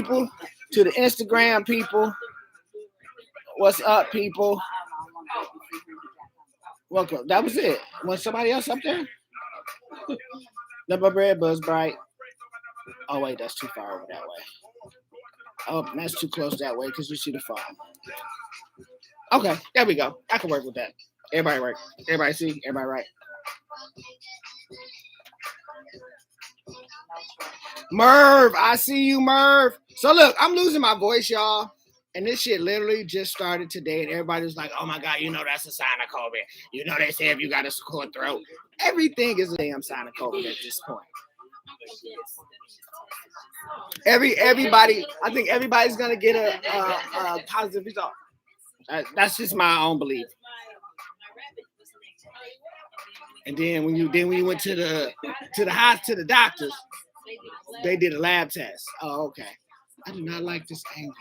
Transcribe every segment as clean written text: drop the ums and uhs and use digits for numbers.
people, to the Instagram people. What's up, people? Welcome. That was it. Was somebody else up there? Number bread buzz bright. Oh wait, that's too far over that way. Oh, that's too close that way because you see the phone. Okay, there we go. I can work with that. Everybody work. Everybody see? Everybody right. Merv, I see you, Merv. So look, I'm losing my voice, y'all. And this shit literally just started today, and everybody was like, oh my God, that's a sign of COVID. They say if you got a sore throat. Everything is a damn sign of COVID at this point. Everybody, I think everybody's gonna get a positive result. That's just my own belief. And then when you went to the doctors, they did a lab test. Oh, okay. I do not like this angle.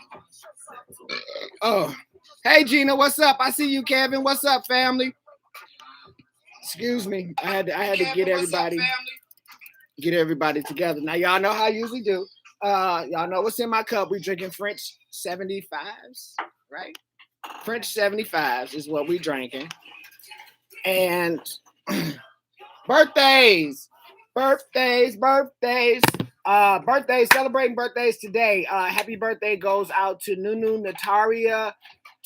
Oh, hey Gina, what's up? I see you, Kevin. What's up, family? Excuse me. I had to get everybody together. Now y'all know how I usually do. Y'all know what's in my cup. We drinking French 75s, right? French 75s is what we drinking. And birthdays, celebrating birthdays today. Happy birthday goes out to Nunu Nataria,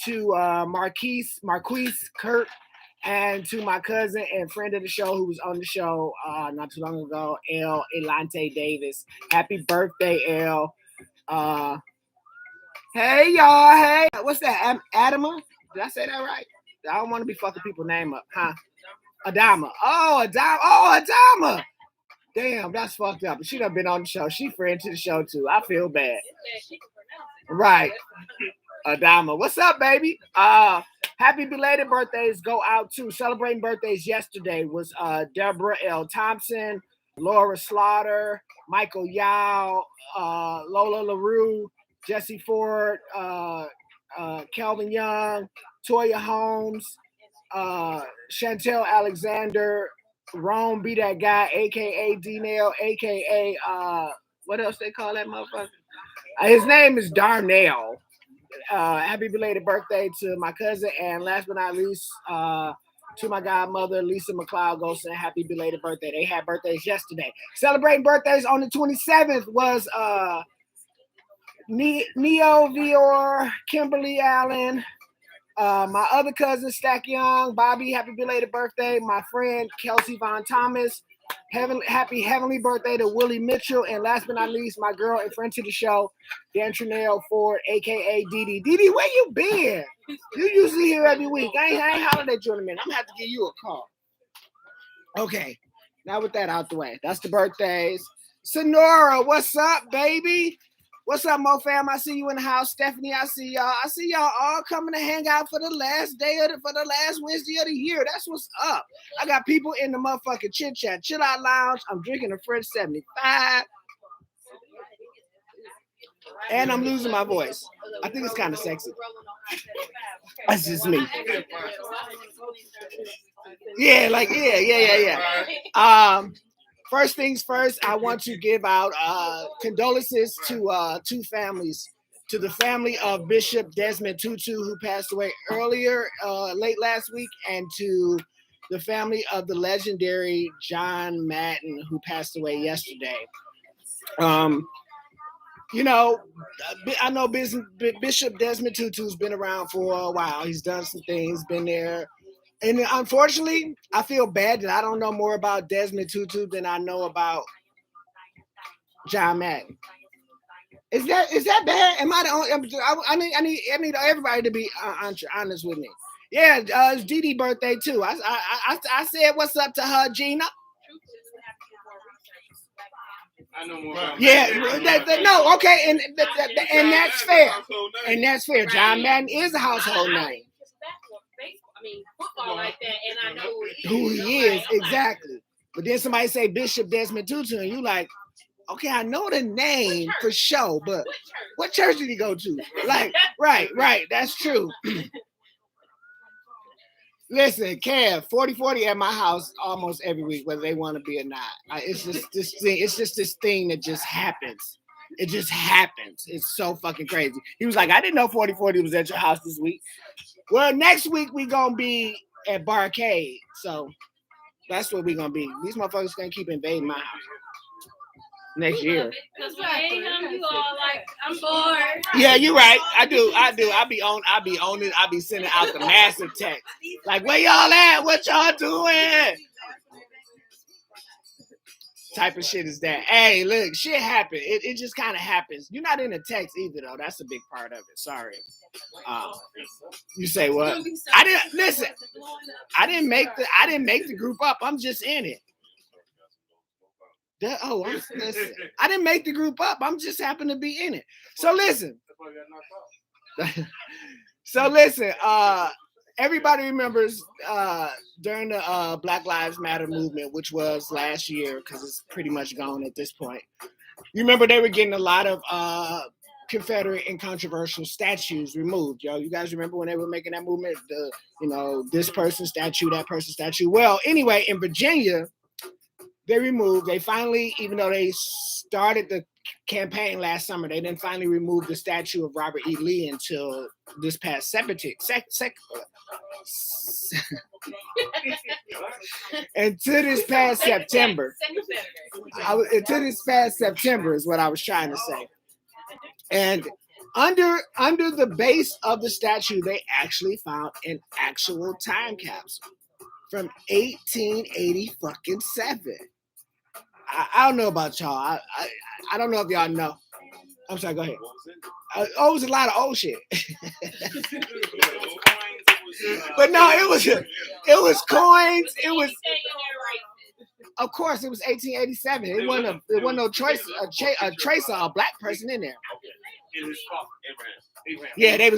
to Marquise Kurt, and to my cousin and friend of the show who was on the show not too long ago, El Elante Davis. Happy birthday, El. Hey, y'all. Hey, what's that? Adama? Did I say that right? I don't want to be fucking people's name up, huh? Adama. Oh, Adama. Damn, that's fucked up. She done been on the show. She friend to the show, too. I feel bad. Right. Adama. What's up, baby? Happy belated birthdays go out to celebrating birthdays yesterday was Deborah L. Thompson, Laura Slaughter, Michael Yao, Lola LaRue, Jesse Ford, Calvin Young, Toya Holmes, Chantel Alexander, Rome Be That Guy, aka D-Nail, aka what else they call that motherfucker? His name is Darnell. Happy belated birthday to my cousin, and last but not least, to my godmother Lisa McLeod Golson. Happy belated birthday. They had birthdays yesterday. Celebrating birthdays on the 27th was Neo Vior, Kimberly Allen, my other cousin Stack Young, Bobby. Happy belated birthday. My friend Kelsey Von Thomas. Happy heavenly birthday to Willie Mitchell, and last but not least, my girl and friend to the show, Dan Trinell Ford, aka Didi. Didi, where you been? You usually here every week. I ain't hollered at you in a minute. I'm gonna have to give you a call. Okay, now with that out the way, that's the birthdays. Sonora, what's up, baby? What's up, Mo fam? I see you in the house. Stephanie, I see y'all. I see y'all all coming to hang out for the last Wednesday of the year. That's what's up. I got people in the motherfucking chit chat, chill out lounge. I'm drinking a French 75. And I'm losing my voice. I think it's kind of sexy. That's just me. Yeah. First things first, I want to give out condolences to two families. To the family of Bishop Desmond Tutu, who passed away late last week, and to the family of the legendary John Madden, who passed away yesterday. I know Bishop Desmond Tutu's been around for a while. He's done some things, been there. And unfortunately, I feel bad that I don't know more about Desmond Tutu than I know about John Madden. Is that bad? Am I the only? I need everybody to be honest with me. Yeah, it's Dee Dee's birthday too. I said what's up to her, Gina. I know more. Yeah, no, okay, and that's fair. And that's fair. John Madden is a household name. Football like that, and I know who he is, exactly. But then somebody say Bishop Desmond Tutu, and you like, okay, I know the name for sure, but what church did he go to? Like, right, that's true. Listen, Kev, 40-40 at my house almost every week, whether they want to be or not. It's just this thing that just happens. It just happens. It's so fucking crazy. He was like, I didn't know 4040 was at your house this week. Well, next week we gonna be at Barcade. So that's what we gonna be. These motherfuckers gonna keep invading my house next year. Because when they come, you all like, I'm bored. Yeah, you're right. I do. I be on it. I be sending out the massive text. Like, where y'all at? What y'all doing? Type of shit is that? Hey, look, shit happen. It just kind of happens. You're not in the text either, though. That's a big part of it. Sorry. You say what? I didn't listen. I didn't make the group up. I'm just in it. Listen. I didn't make the group up. I'm just happen to be in it. So listen. Everybody remembers during the Black Lives Matter movement, which was last year, because it's pretty much gone at this point. You remember they were getting a lot of Confederate and controversial statues removed. You guys remember when they were making that movement? This person's statue, that person's statue. Well, anyway, in Virginia, they finally, even though they started the campaign last summer, they didn't finally remove the statue of Robert E. Lee until this past September. Until this past September is what I was trying to say. And under the base of the statue, they actually found an actual time capsule from 1887. I don't know about y'all. I don't know if y'all know. I'm sorry, go ahead. It was a lot of old shit. But no, it was coins. It was, of course, it was 1887. It wasn't no trace of a black person in there. Yeah, they were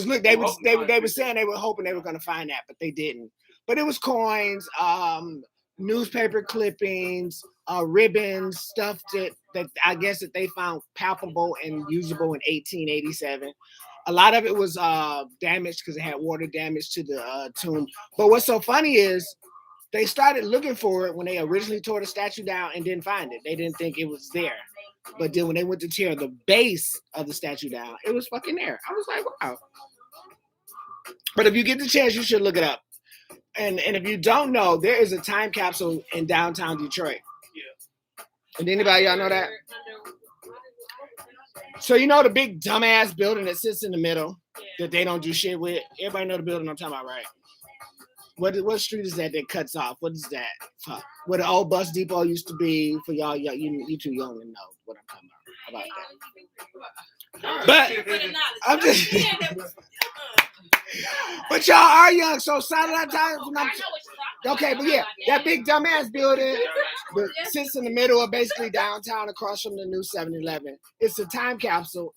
saying they were hoping they were going to find that, but they didn't. But it was coins, newspaper clippings, ribbons, stuff that I guess that they found palpable and usable in 1887. A lot of it was damaged because it had water damage to the tomb. But what's so funny is they started looking for it when they originally tore the statue down and didn't find it. They didn't think it was there. But then when they went to tear the base of the statue down, it was fucking there. I was like, wow. But if you get the chance, you should look it up. And if you don't know, there is a time capsule in downtown Detroit. Yeah. And anybody y'all know that? So you know the big dumbass building that sits in the middle that they don't do shit with? Everybody know the building I'm talking about, right? What street is that cuts off? What is that? Fuck. Where the old bus depot used to be for y'all. You too young to know what I'm talking about that. But I'm just. But y'all are young, so Saturday time. Okay, but yeah, that big dumbass building that sits in the middle of basically downtown, across from the new 7-Eleven. It's a time capsule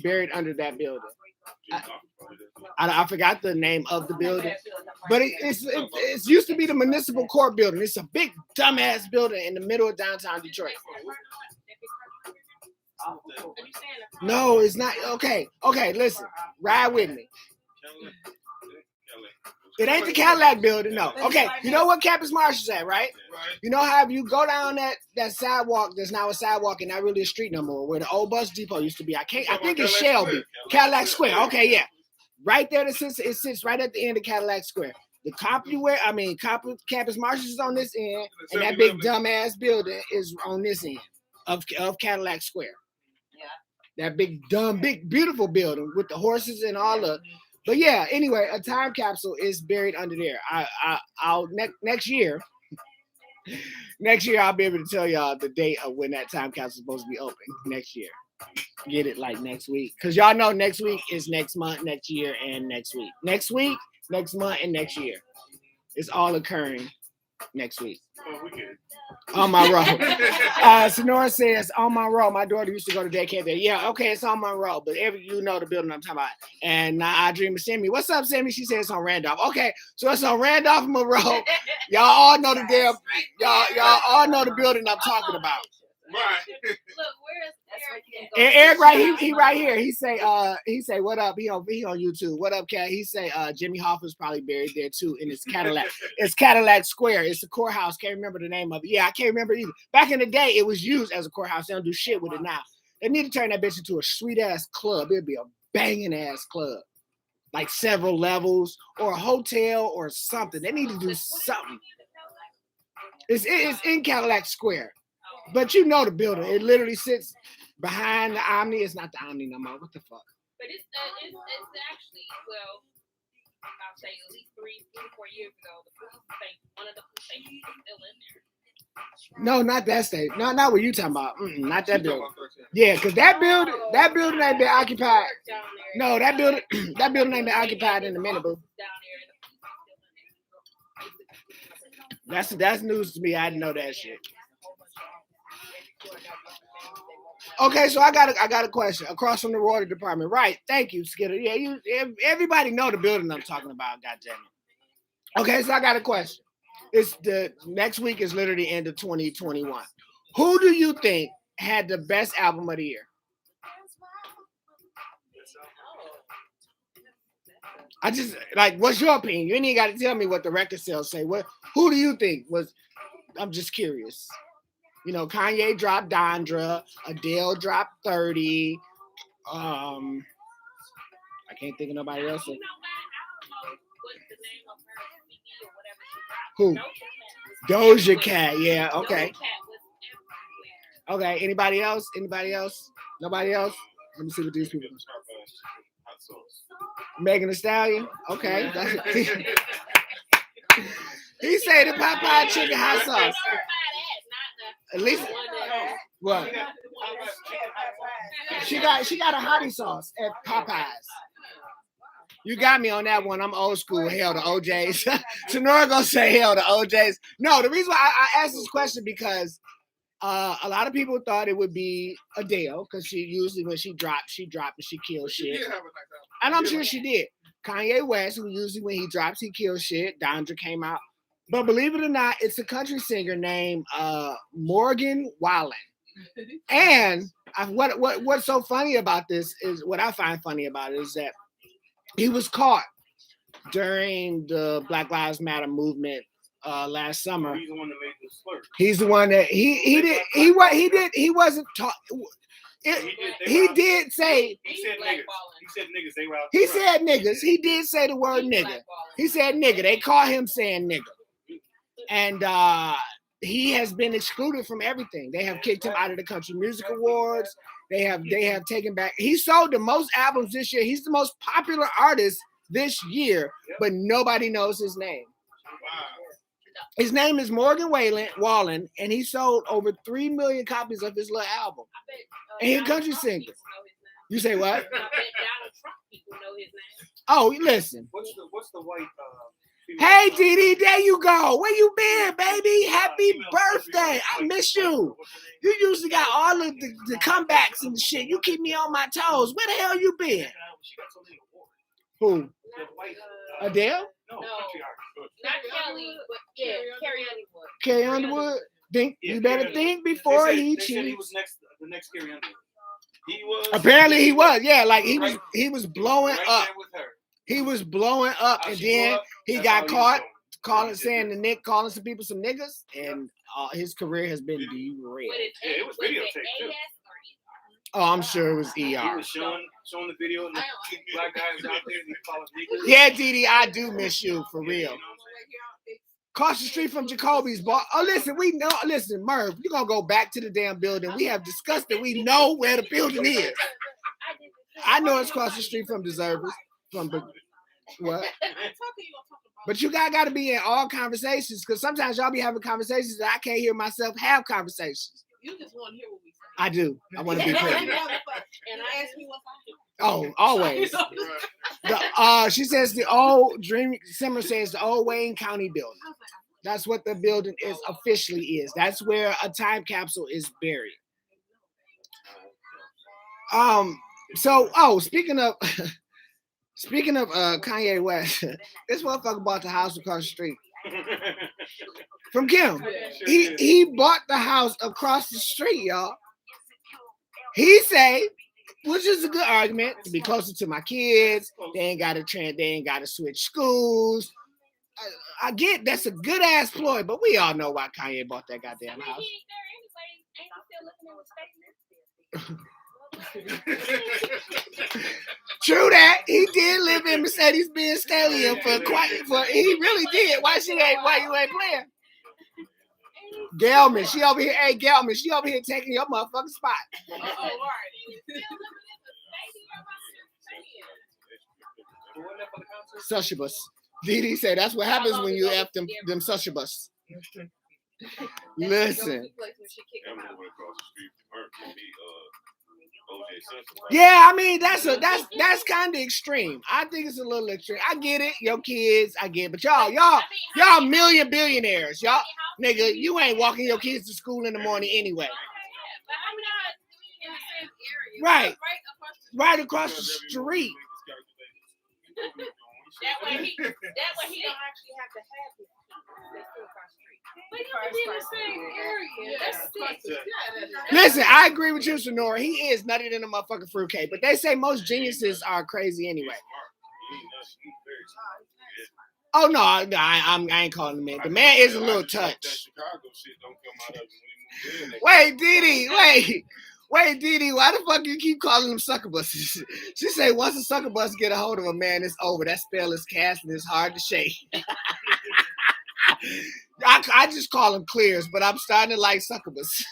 buried under that building. I forgot the name of the building, but it's used to be the municipal court building. It's a big dumbass building in the middle of downtown Detroit. No, it's not. Okay, listen, ride with me. It ain't the Cadillac building, no. Okay, you know what Campus Marsh is at, right? You know how if you go down that sidewalk, there's now a sidewalk and not really a street no more, where the old bus depot used to be. I think it's Shelby. Cadillac Square. Okay, yeah. Right there, it sits right at the end of Cadillac Square. The Campus Marsh is on this end, and that big dumbass building is on this end of Cadillac Square. Yeah. That big beautiful building with the horses and all the. But yeah, anyway, a time capsule is buried under there. I'll next year I'll be able to tell y'all the date of when that time capsule is supposed to be open next year. Get it like next week, because y'all know next week is next month, next year, and next week. Next week, next month, and next year. It's all occurring next week. On Monroe. Sonora says, on Monroe. My daughter used to go to daycare there. Yeah, okay, it's on Monroe, but you know the building I'm talking about. And now I dream of Sammy. What's up, Sammy? She says it's on Randolph. Okay, so it's on Randolph and Monroe. Y'all all know the y'all all know the building I'm talking about. Right. Look, where is Eric? Eric, right? He right here. He say, what up? He on YouTube. What up, Cat? He say, Jimmy Hoffa's probably buried there too in his Cadillac. It's Cadillac Square. It's the courthouse. Can't remember the name of it. Yeah, I can't remember either. Back in the day, it was used as a courthouse. They don't do shit with it now. They need to turn that bitch into a sweet ass club. It'd be a banging ass club, like several levels, or a hotel or something. They need to do something. It's in Cadillac Square, but you know the building. It literally sits behind the Omni. It's not the Omni no more. What the fuck? But it's actually, well, I'll say at least 3 to 4 years ago, the police station, one of the police stations is still in there. No, not that state. No, not what you talking about. Not that building. Yeah, because that building ain't been occupied. No, that building ain't been occupied in a minute, boo. That's news to me. I didn't know that shit. Okay, so I got a question. Across from the water department, right? Thank you, Skitter. Yeah, everybody know the building I'm talking about. Goddamn it. Okay, so I got a question. It's the next week is literally end of 2021. Who do you think had the best album of the year? I just like, what's your opinion? You ain't even got to tell me what the record sales say. Who do you think was? I'm just curious. You know, Kanye dropped Dondra, Adele dropped 30. I can't think of nobody else. You know what? What's the name of her CD or whatever Who? she dropped? Doja Cat. Yeah. Okay. Doja Cat was everywhere. Okay. Anybody else? Anybody else? Nobody else? Let me see what these people. Megan Thee Stallion. Okay. He say the Popeye chicken hot sauce. At least what? She got a hottie sauce at Popeyes. You got me on that one. I'm old school. Hell to OJ's. Sonora gonna say hell to OJ's. No, the reason why I asked this question because a lot of people thought it would be Adele because she usually when she dropped and she kills shit. And I'm sure she did. Kanye West, who usually when he drops he kills shit. Dondra came out. But believe it or not, it's a country singer named Morgan Wallen. And what's so funny about this is what I find funny about it is that he was caught during the Black Lives Matter movement last summer. He's the one that made the slur. He's the one that he wasn't taught. He did say He said niggas. He said niggas. They were out. He said niggas. He did say the word nigga. He said nigga. They caught him saying nigga. And he has been excluded from everything. They have kicked him out of the Country Music Awards. They have taken back. He sold the most albums this year. He's the most popular artist this year, but nobody knows his name. His name is Morgan Wallen, and he sold over 3 million copies of his little album. And he's a country singer. You say what? Oh, listen. What's the white? Hey, Didi, there you go. Where you been, baby? Happy birthday. I miss you. You usually got all of the comebacks and the shit. You keep me on my toes. Where the hell you been? Who? Adele? No. Not Kelly, but yeah, Carrie Underwood. Carrie Underwood? Think you better think before he cheats. He was the next Carrie Underwood. He was. Apparently he was. Yeah, like he was blowing right up. there with her. He was blowing up, and then he got caught calling some people some niggas, and his career has been derailed. Yeah, it was videotaped too. Oh, I'm sure it was ER. He was showing the video, and the black guys out there, and he called niggas. Yeah, Didi, I do miss you for real. Across the street from Jacoby's bar. Oh, listen, Merv, you're gonna go back to the damn building. We have discussed it. We know where the building is. I know it's across the street from Deservers. What? But you got to be in all conversations because sometimes y'all be having conversations that I can't hear myself have conversations. You just want to hear what we say. I do. I want to be clear. And I ask you what's Oh, always. She says the old Dream Simmer says the old Wayne County building. That's what the building is officially is. That's where a time capsule is buried. So speaking of Kanye West, this motherfucker bought the house across the street from Kim. He bought the house across the street, y'all. He say, which is a good argument, to be closer to my kids. They ain't got to switch schools. I get that's a good ass ploy, but we all know why Kanye bought that goddamn house. True that. He did live in Mercedes-Benz Stallion for he really did. Why you ain't playing? Gelman, she over here. Hey, Gelman, she over here taking your motherfucking spot. Succubus. Didi said that's what happens when you F them succubus. Listen. Yeah, I mean that's kind of extreme. I think it's a little extreme. I get it, your kids, I get it. But y'all million billionaires. Y'all nigga, you ain't walking your kids to school in the morning anyway. Right. Right across the street. That way he don't actually have to have his But you can be in the same area. That's sick. Listen, I agree with you, Sonora. He is nuttier than a motherfucking fruitcake. But they say most geniuses are crazy anyway. Oh no, I ain't calling the man. The man is a little touch. Wait, Didi, Wait, Didi, why the fuck you keep calling them succubuses? She say once a succubus get a hold of a man, it's over. That spell is cast and it's hard to shake. I just call them clears, but I'm starting to like succubus.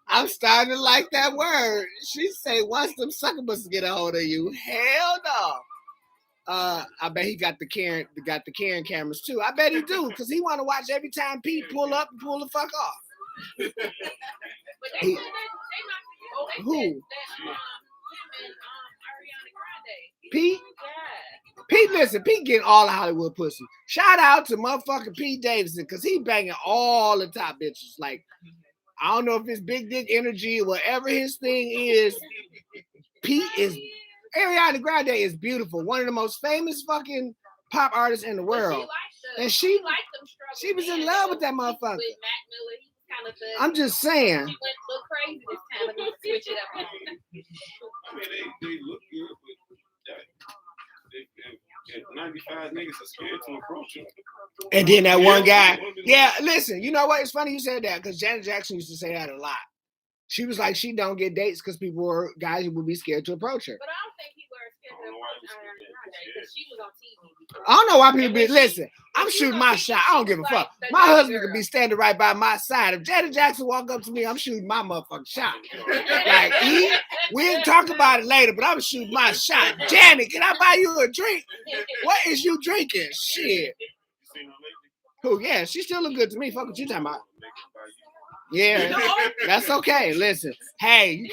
I'm starting to like that word. She say once them succubuses get a hold of you, hell no. I bet he got the Karen cameras too. I bet he do, because he want to watch every time Pete pull up and pull the fuck off. Who? Pete? Pete, listen, Pete getting all the Hollywood pussy. Shout out to motherfucking Pete Davidson, because he banging all the top bitches. Like, I don't know if it's big dick energy or whatever his thing is. Pete is, Ariana Grande is beautiful. One of the most famous fucking pop artists in the world. And she was in love with that motherfucker. I'm just saying. She went a little crazy this time. I'm gonna switch it up. I mean, they look good, but 95 niggas are scared to approach him. And then that one guy. Yeah, listen, you know what? It's funny you said that, because Janet Jackson used to say that a lot. She was like, she don't get dates because guys would be scared to approach her. But I don't think he was scared to approach her because she was on TV. I don't know why people be, listen, I'm shooting my shot. I don't give a fuck. My husband could be standing right by my side. If Janet Jackson walk up to me, I'm shooting my motherfucking shot. Like, we'll talk about it later, but I'm shooting my shot. Janet, can I buy you a drink? What is you drinking? Shit. Who? Yeah, she still look good to me. Fuck what you talking about. Yeah, that's okay. Listen, hey, you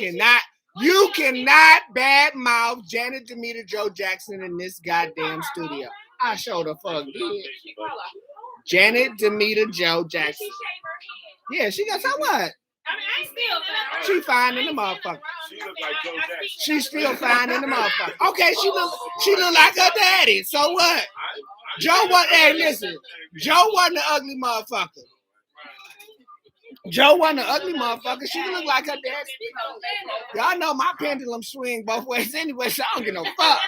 cannot badmouth Janet Demeter Joe Jackson in this goddamn studio. I sure the fuck did. Janet Demeter Joe Jackson. Yeah, she got so what? I mean, I still she fine in the motherfucker. She look like Joe Jackson. She's still fine in the motherfucker. Okay, she look like her daddy. So what? Joe wasn't. Hey, listen, Joe wasn't an ugly motherfucker. Joe wasn't an ugly motherfucker. She look like her daddy. Y'all know my pendulum swing both ways anyway, so I don't get no fuck.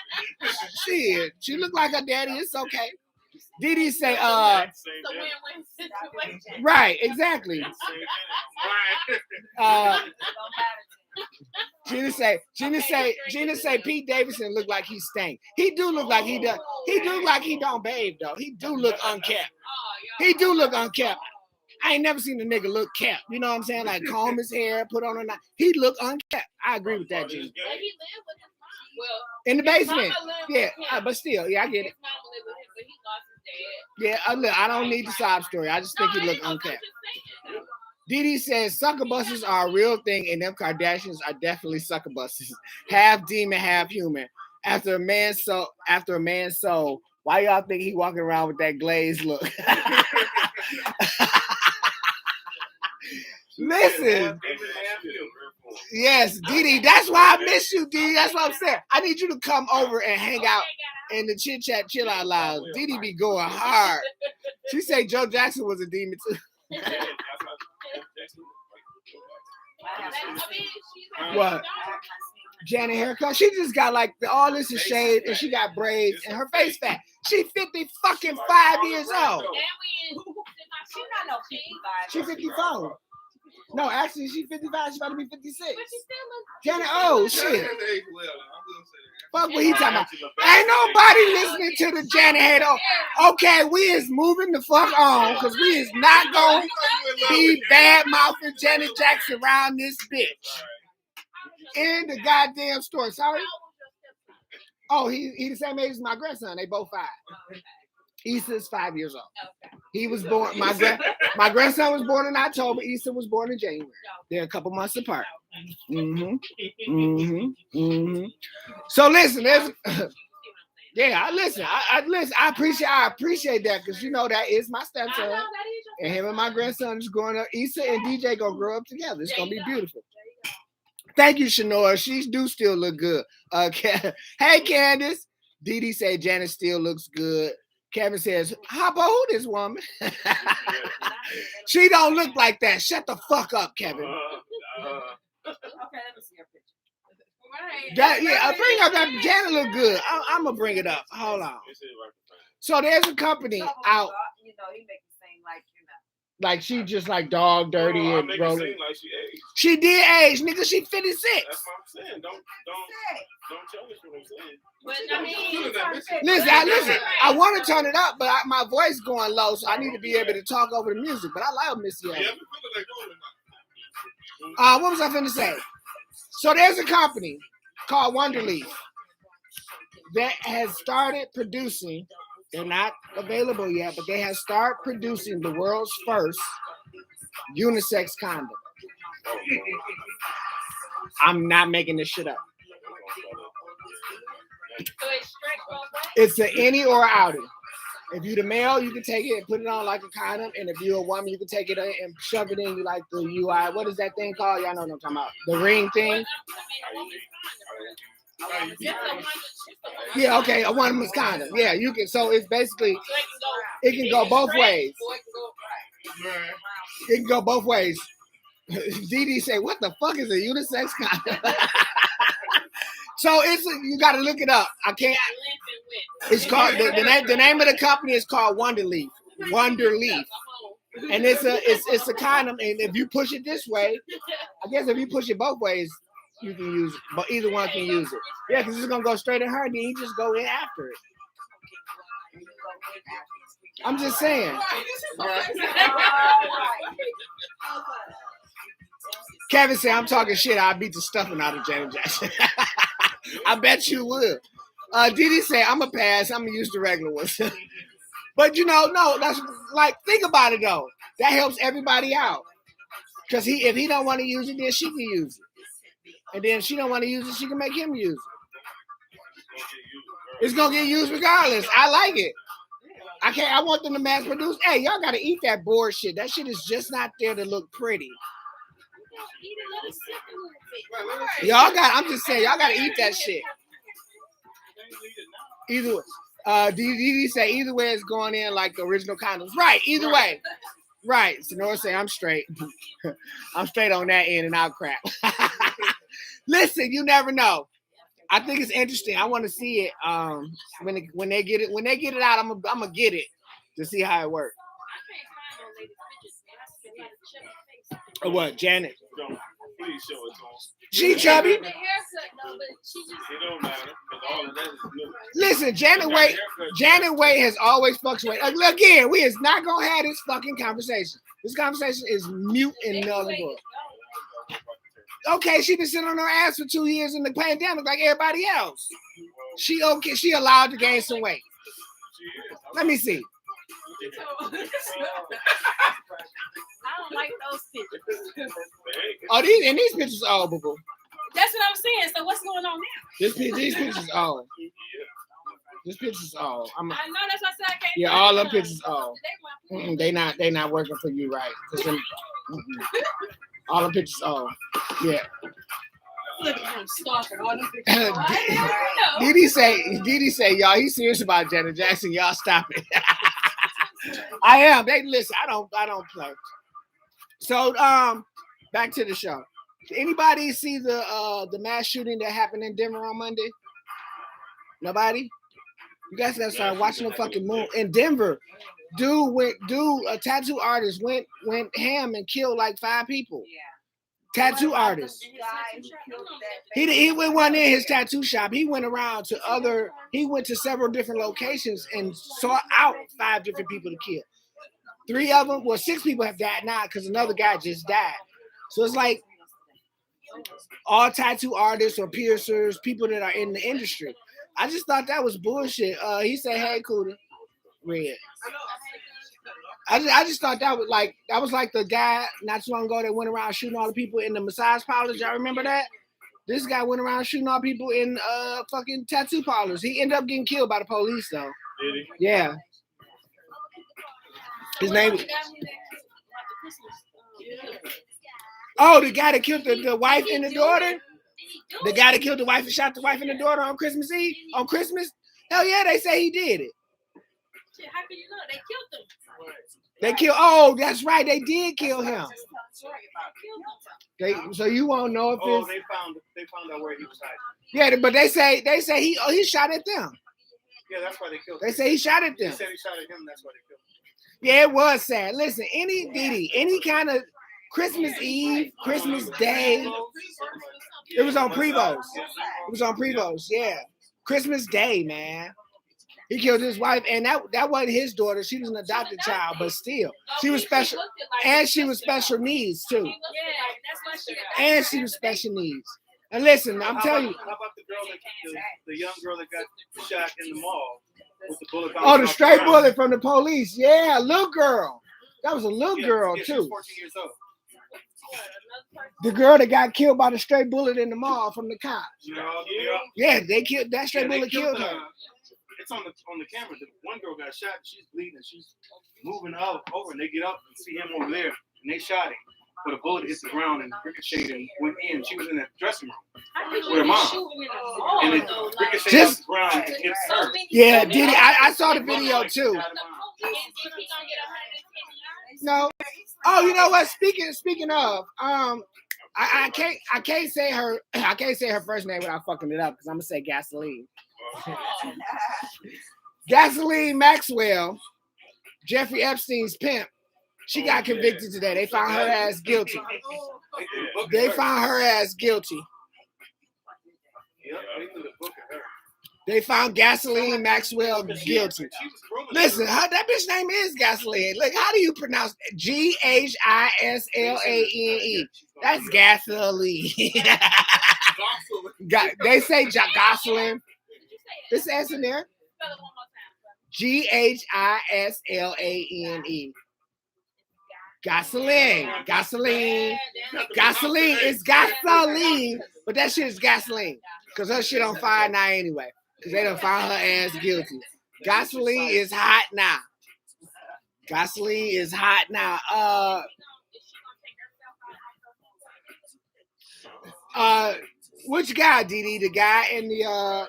Shit, she look like her daddy. It's okay. Didi say, right, exactly. Gina say Pete Davidson look like he stank. He do look like he does. He do look like he don't bathe though. He do look unkept. He do look unkept. I ain't never seen a nigga look kept. You know what I'm saying? Like comb his hair, put on a night. He look unkept. I agree with that, Gina. In the basement. Yeah, but still, yeah, I get it. Yeah, look, I don't need the sob story. I just think he look unkept. Didi says succubuses are a real thing, and them Kardashians are definitely succubuses. Half demon, half human. After a man's soul, why y'all think he walking around with that glazed look? Listen. Yes, Didi. That's why I miss you, Didi. That's what I'm saying. I need you to come over and hang out in the chit chat, chill out loud. Didi be going hard. She say Joe Jackson was a demon too. What? Janet haircut. She just got like all this is shaved and she got braids and her face fat. She 55 years old. She 54. No, actually, she's 55. She's about to be 56. But she still looks. Janet, oh shit. Janet has aged well. I'm gonna say that. Fuck what he talking about. Ain't nobody listening to the Janet hater. Okay, we is moving the fuck on because we is not going to be bad mouthing Janet Jackson around this bitch. In the goddamn story. Sorry. Oh, he the same age as my grandson. They both 5. Issa's 5 years old. He was born. My grandson was born in October. Issa was born in January. They're a couple months apart. So listen, there's yeah. I listen. I listen. I appreciate that because you know that is my stepson, and him and my grandson is growing up. Issa and DJ gonna grow up together. It's gonna be beautiful. Thank you, Shanora. She do still look good. Hey, Candace. Dee said Janet still looks good. Kevin says, how about who this woman? She don't look like that. Shut the fuck up, Kevin. Okay, let me see your picture. Bring up that Janet look good. I'm gonna bring it up. Hold on. So there's a company out. You know, he make it seem like, you know. Like she just like dog dirty and like rolling. she aged. She did age, nigga. She 56. That's what I'm saying. Don't challenge what I'm saying. But I mean, Listen. I want to turn it up, but my voice going low, so I need to be able to talk over the music. But I like Missy. Yeah, What was I finna say? So there's a company called Wonderleaf that has started producing. They're not available yet, but they have started producing the world's first unisex condom. I'm not making this shit up. It's an any or outie. If you're the male, you can take it and put it on like a condom, and if you're a woman, you can take it and shove it in you like the UI. What is that thing called? Y'all know what I'm talking about. The ring thing. Yeah, okay, a one-man's condom. Yeah, you can. So it's basically, it can go both ways. It can go both ways. Dee say, "What the fuck is a unisex condom?" So you got to look it up. I can't. It's called the name of the company is called Wonderleaf. Wonderleaf, and it's a condom. And if you push it this way, I guess if you push it both ways, you can use it. But either one can use it. Yeah, because it's gonna go straight in her. Then you just go in after it. I'm just saying. Kevin said, I'm talking shit. I'll beat the stuffing out of Janet Jackson. I bet you will. Didi said, I'm a pass. I'm going to use the regular ones. But, no, that's like, think about it, though. That helps everybody out. Because if he don't want to use it, then she can use it. And then if she don't want to use it, she can make him use it. It's going to get used regardless. I like it. I want them to mass produce. Hey, y'all got to eat that board shit. That shit is just not there to look pretty. I'm just saying, y'all got to eat that shit. Either Didi say either way it's going in like the original condoms. Right, either way. Right. Sonora say I'm straight. I'm straight on that in and out crap. Listen, you never know. I think it's interesting. I want to see it. When they get it out, I'm gonna get it to see how it works. Or what, Janet? Please show it to him. She chubby. The haircut, though, but she just. It don't matter. All of that is good. Listen, Janet Way has always fluctuated. Again, we is not gonna have this fucking conversation. This conversation is mute and null and void. Okay, she been sitting on her ass for 2 years in the pandemic like everybody else. She okay? She allowed to gain some weight. Let me see. I don't like those pictures. Oh, these pictures are old, boo. That's what I'm saying. So what's going on now? These pictures are old. This picture's old. I know that's what I said. I can't. Yeah, all them pictures old. They not working for you right. All the pictures old. Yeah. Look at him stalking all them pictures. Didi say, y'all, he's serious about Janet Jackson. Y'all stop it. I am. They listen. I don't play. So back to the show. Did anybody see the mass shooting that happened in Denver on Monday? Nobody? You guys gotta start watching the fucking moon in Denver. a tattoo artist went ham and killed like 5 people. Tattoo artist. He went in his tattoo shop. He went around to several different locations and sought out 5 different people to kill. 3 of them, 6 people have died now because another guy just died. So it's like all tattoo artists or piercers, people that are in the industry. I just thought that was bullshit. He said, "Hey, Cooter, Red." I just thought that was like the guy not too long ago that went around shooting all the people in the massage parlors. Y'all remember that? This guy went around shooting all people in fucking tattoo parlors. He ended up getting killed by the police though. Did he? Yeah. His name. Oh, the guy that killed the wife and the daughter. The guy that killed the wife and shot the wife and the daughter on Christmas Eve. On Christmas. Hell yeah, they say he did it. How can you know? They killed him. They killed. Oh, that's right. They did kill him. So you won't know if it's. They found out where he was hiding. Yeah, but they say he shot at them. Yeah, that's why they killed him. They say he shot at them. They said he shot at him. That's why they killed him. Yeah, it was sad. Listen, any kind of Christmas Eve, Christmas Day. It was on Prevost. It was on Prevost. Yeah, Christmas Day, man. He killed his wife, and that wasn't his daughter. She was an adopted child, but still, she was special, and she was special needs too. And she was special needs. And listen, I'm telling you. How about the girl the young girl that got shot in the mall with the bullet? Oh, the stray bullet from the police. Yeah, little girl. That was a little girl too. too. She was 14 years old. The girl that got killed by the stray bullet in the mall from the cops. Yeah, they killed that stray bullet. Killed her. It's on the camera. The one girl got shot. She's bleeding. She's moving over, and they get up and see him over there, and they shot him. But a bullet hit the ground and ricocheted and went in. She was in that dressing room with her mom, and it ricocheted off the ground and hit her. Yeah, did he? I saw the video too. No. Oh, you know what? Speaking of, I can't say her first name without fucking it up because I'm gonna say Gasoline. Gasoline Maxwell, Jeffrey Epstein's pimp. She got convicted today. They found her ass guilty. They found Gasoline Maxwell guilty. Listen, that bitch name is Gasoline. Like, how do you pronounce it? Ghislane? That's Gasoline. They say Jocelyn. This S in there. Ghislane. Gasoline. It's gasoline, but that shit is gasoline. Because her shit on fire now anyway. Because they done found her ass guilty. Gasoline is hot now. Which guy, Dee? The guy in the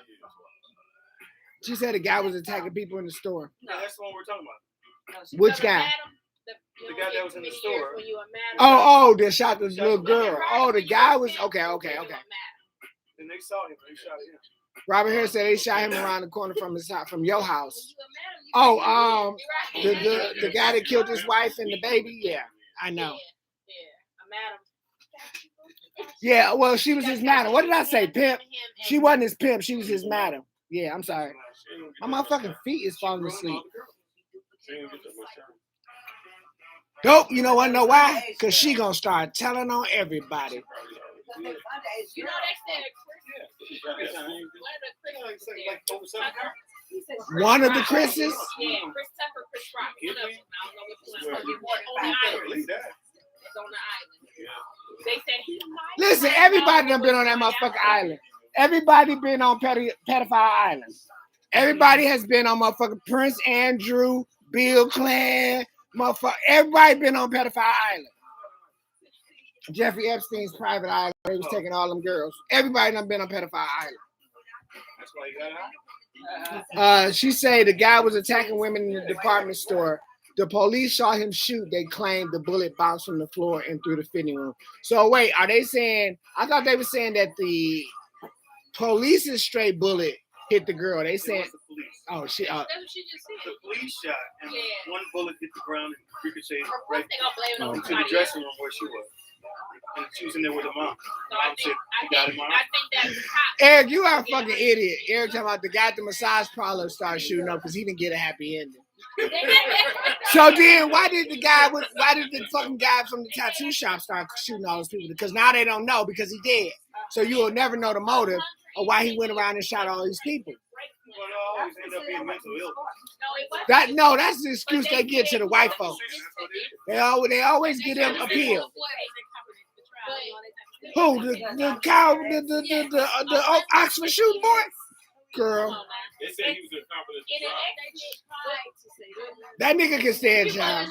she said the guy was attacking people in the store. No, that's the one we're talking about. Which guy? The guy that was in the store. Oh, they shot the little girl. Oh, the guy was okay. And they saw him. They shot him. Robert Harris said they shot him around the corner from his house, from your house. Oh, the guy that killed his wife and the baby. Yeah, I know. Yeah, well, she was his madam. What did I say, pimp? She wasn't his pimp. She was his madam. Yeah, I'm sorry. My motherfucking feet is falling asleep. Nope, you know what? Know why? Because she gonna start telling on everybody. You know One of the Chris's? Yeah, Chris Tucker, Chris Rock. One of them. I don't know which one. On the island. It's on the island. They said he might. Listen, everybody done been on that motherfucking island. Everybody been on Pedophile Island. Everybody has been on motherfucking Prince Andrew, Bill Clinton, motherfucker. Everybody been on Pedophile Island. Jeffrey Epstein's private island. They was taking all them girls. Everybody done been on Pedophile Island. That's why you got out. She said the guy was attacking women in the department store. The police saw him shoot. They claimed the bullet bounced from the floor and through the fitting room. So wait, are they saying? I thought they were saying that the police's stray bullet hit the girl. They saying the police. Oh, shit. That's what she just said. The police shot, and Yeah. one bullet hit the ground and ricocheted Of right course they gonna blame it on into the somebody dressing else. room where she was. And she was in there with her mom. So I Mom think, said, "You got it, Mom." I think that's hot. Eric, you are a fucking idiot. Eric talking about the guy at the massage parlor started shooting up because he didn't get a happy ending. So then, why did the fucking guy from the tattoo shop start shooting all those people? Because now they don't know because he dead. So you will never know the motive of why he went around and shot all these people. Well, it always end up being mental illness. That's the excuse they give to the white folks. They always get them appeal. Who the cow the Oxford shooting boy? Girl, They said he was incompetent to drive. that nigga can stand job.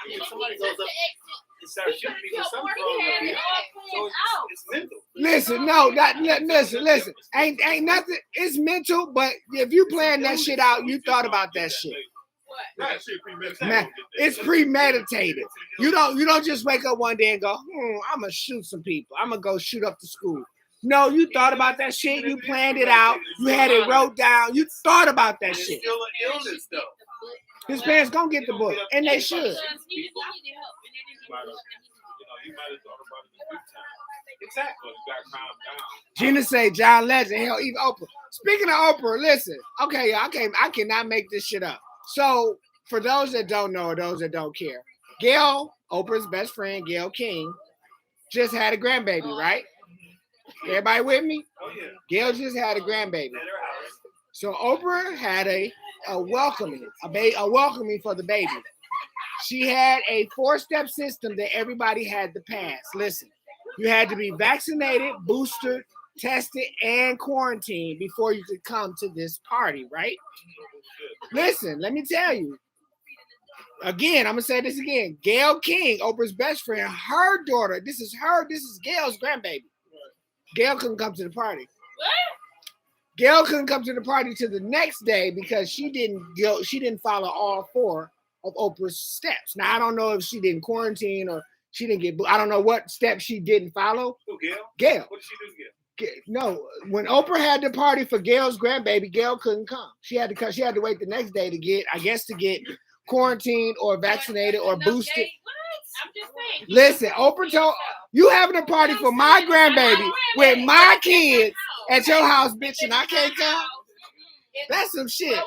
If somebody goes up and starts shooting people, something's wrong with people. So it's mental. Listen. Ain't nothing. It's mental, but if you plan that shit out, you thought about that shit. That shit premeditated. Man, it's premeditated. You don't just wake up one day and go, I'm gonna shoot some people. I'm gonna go shoot up the school. No, you thought about that shit. You planned it out. You had it wrote down. You thought about that It's shit. still an illness, though. His parents gonna get the book, and they should. You might have thought about it in due time. Exactly. But you got calmed down. Gina say John Legend. Hell, even Oprah. Speaking of Oprah, listen. Okay, I cannot make this shit up. So for those that don't know or those that don't care, Gail, Oprah's best friend, Gail King, just had a grandbaby, right? Everybody with me? Oh, yeah. Gail just had a grandbaby. At her house. So Oprah had a welcoming for the baby. She had a 4-step system that everybody had to pass. Listen, you had to be vaccinated, boosted, tested, and quarantined before you could come to this party, right? Listen, let me tell you. Again, I'm gonna say this again. Gail King, Oprah's best friend, her daughter. This is Gail's grandbaby. Gail couldn't come to the party. Gail couldn't come to the party till the next day because she didn't follow all 4 of Oprah's steps. Now I don't know if she didn't quarantine or she didn't get. I don't know what steps she didn't follow. Who, Gail? Gail. What did she do, Gail? No, when Oprah had the party for Gail's grandbaby, Gail couldn't come. She had to come. She had to wait the next day to get quarantined or vaccinated or boosted. I'm just saying. Listen, Oprah told you having a party for my grandbaby with my kids at your house, bitch, and I can't come. That's some shit.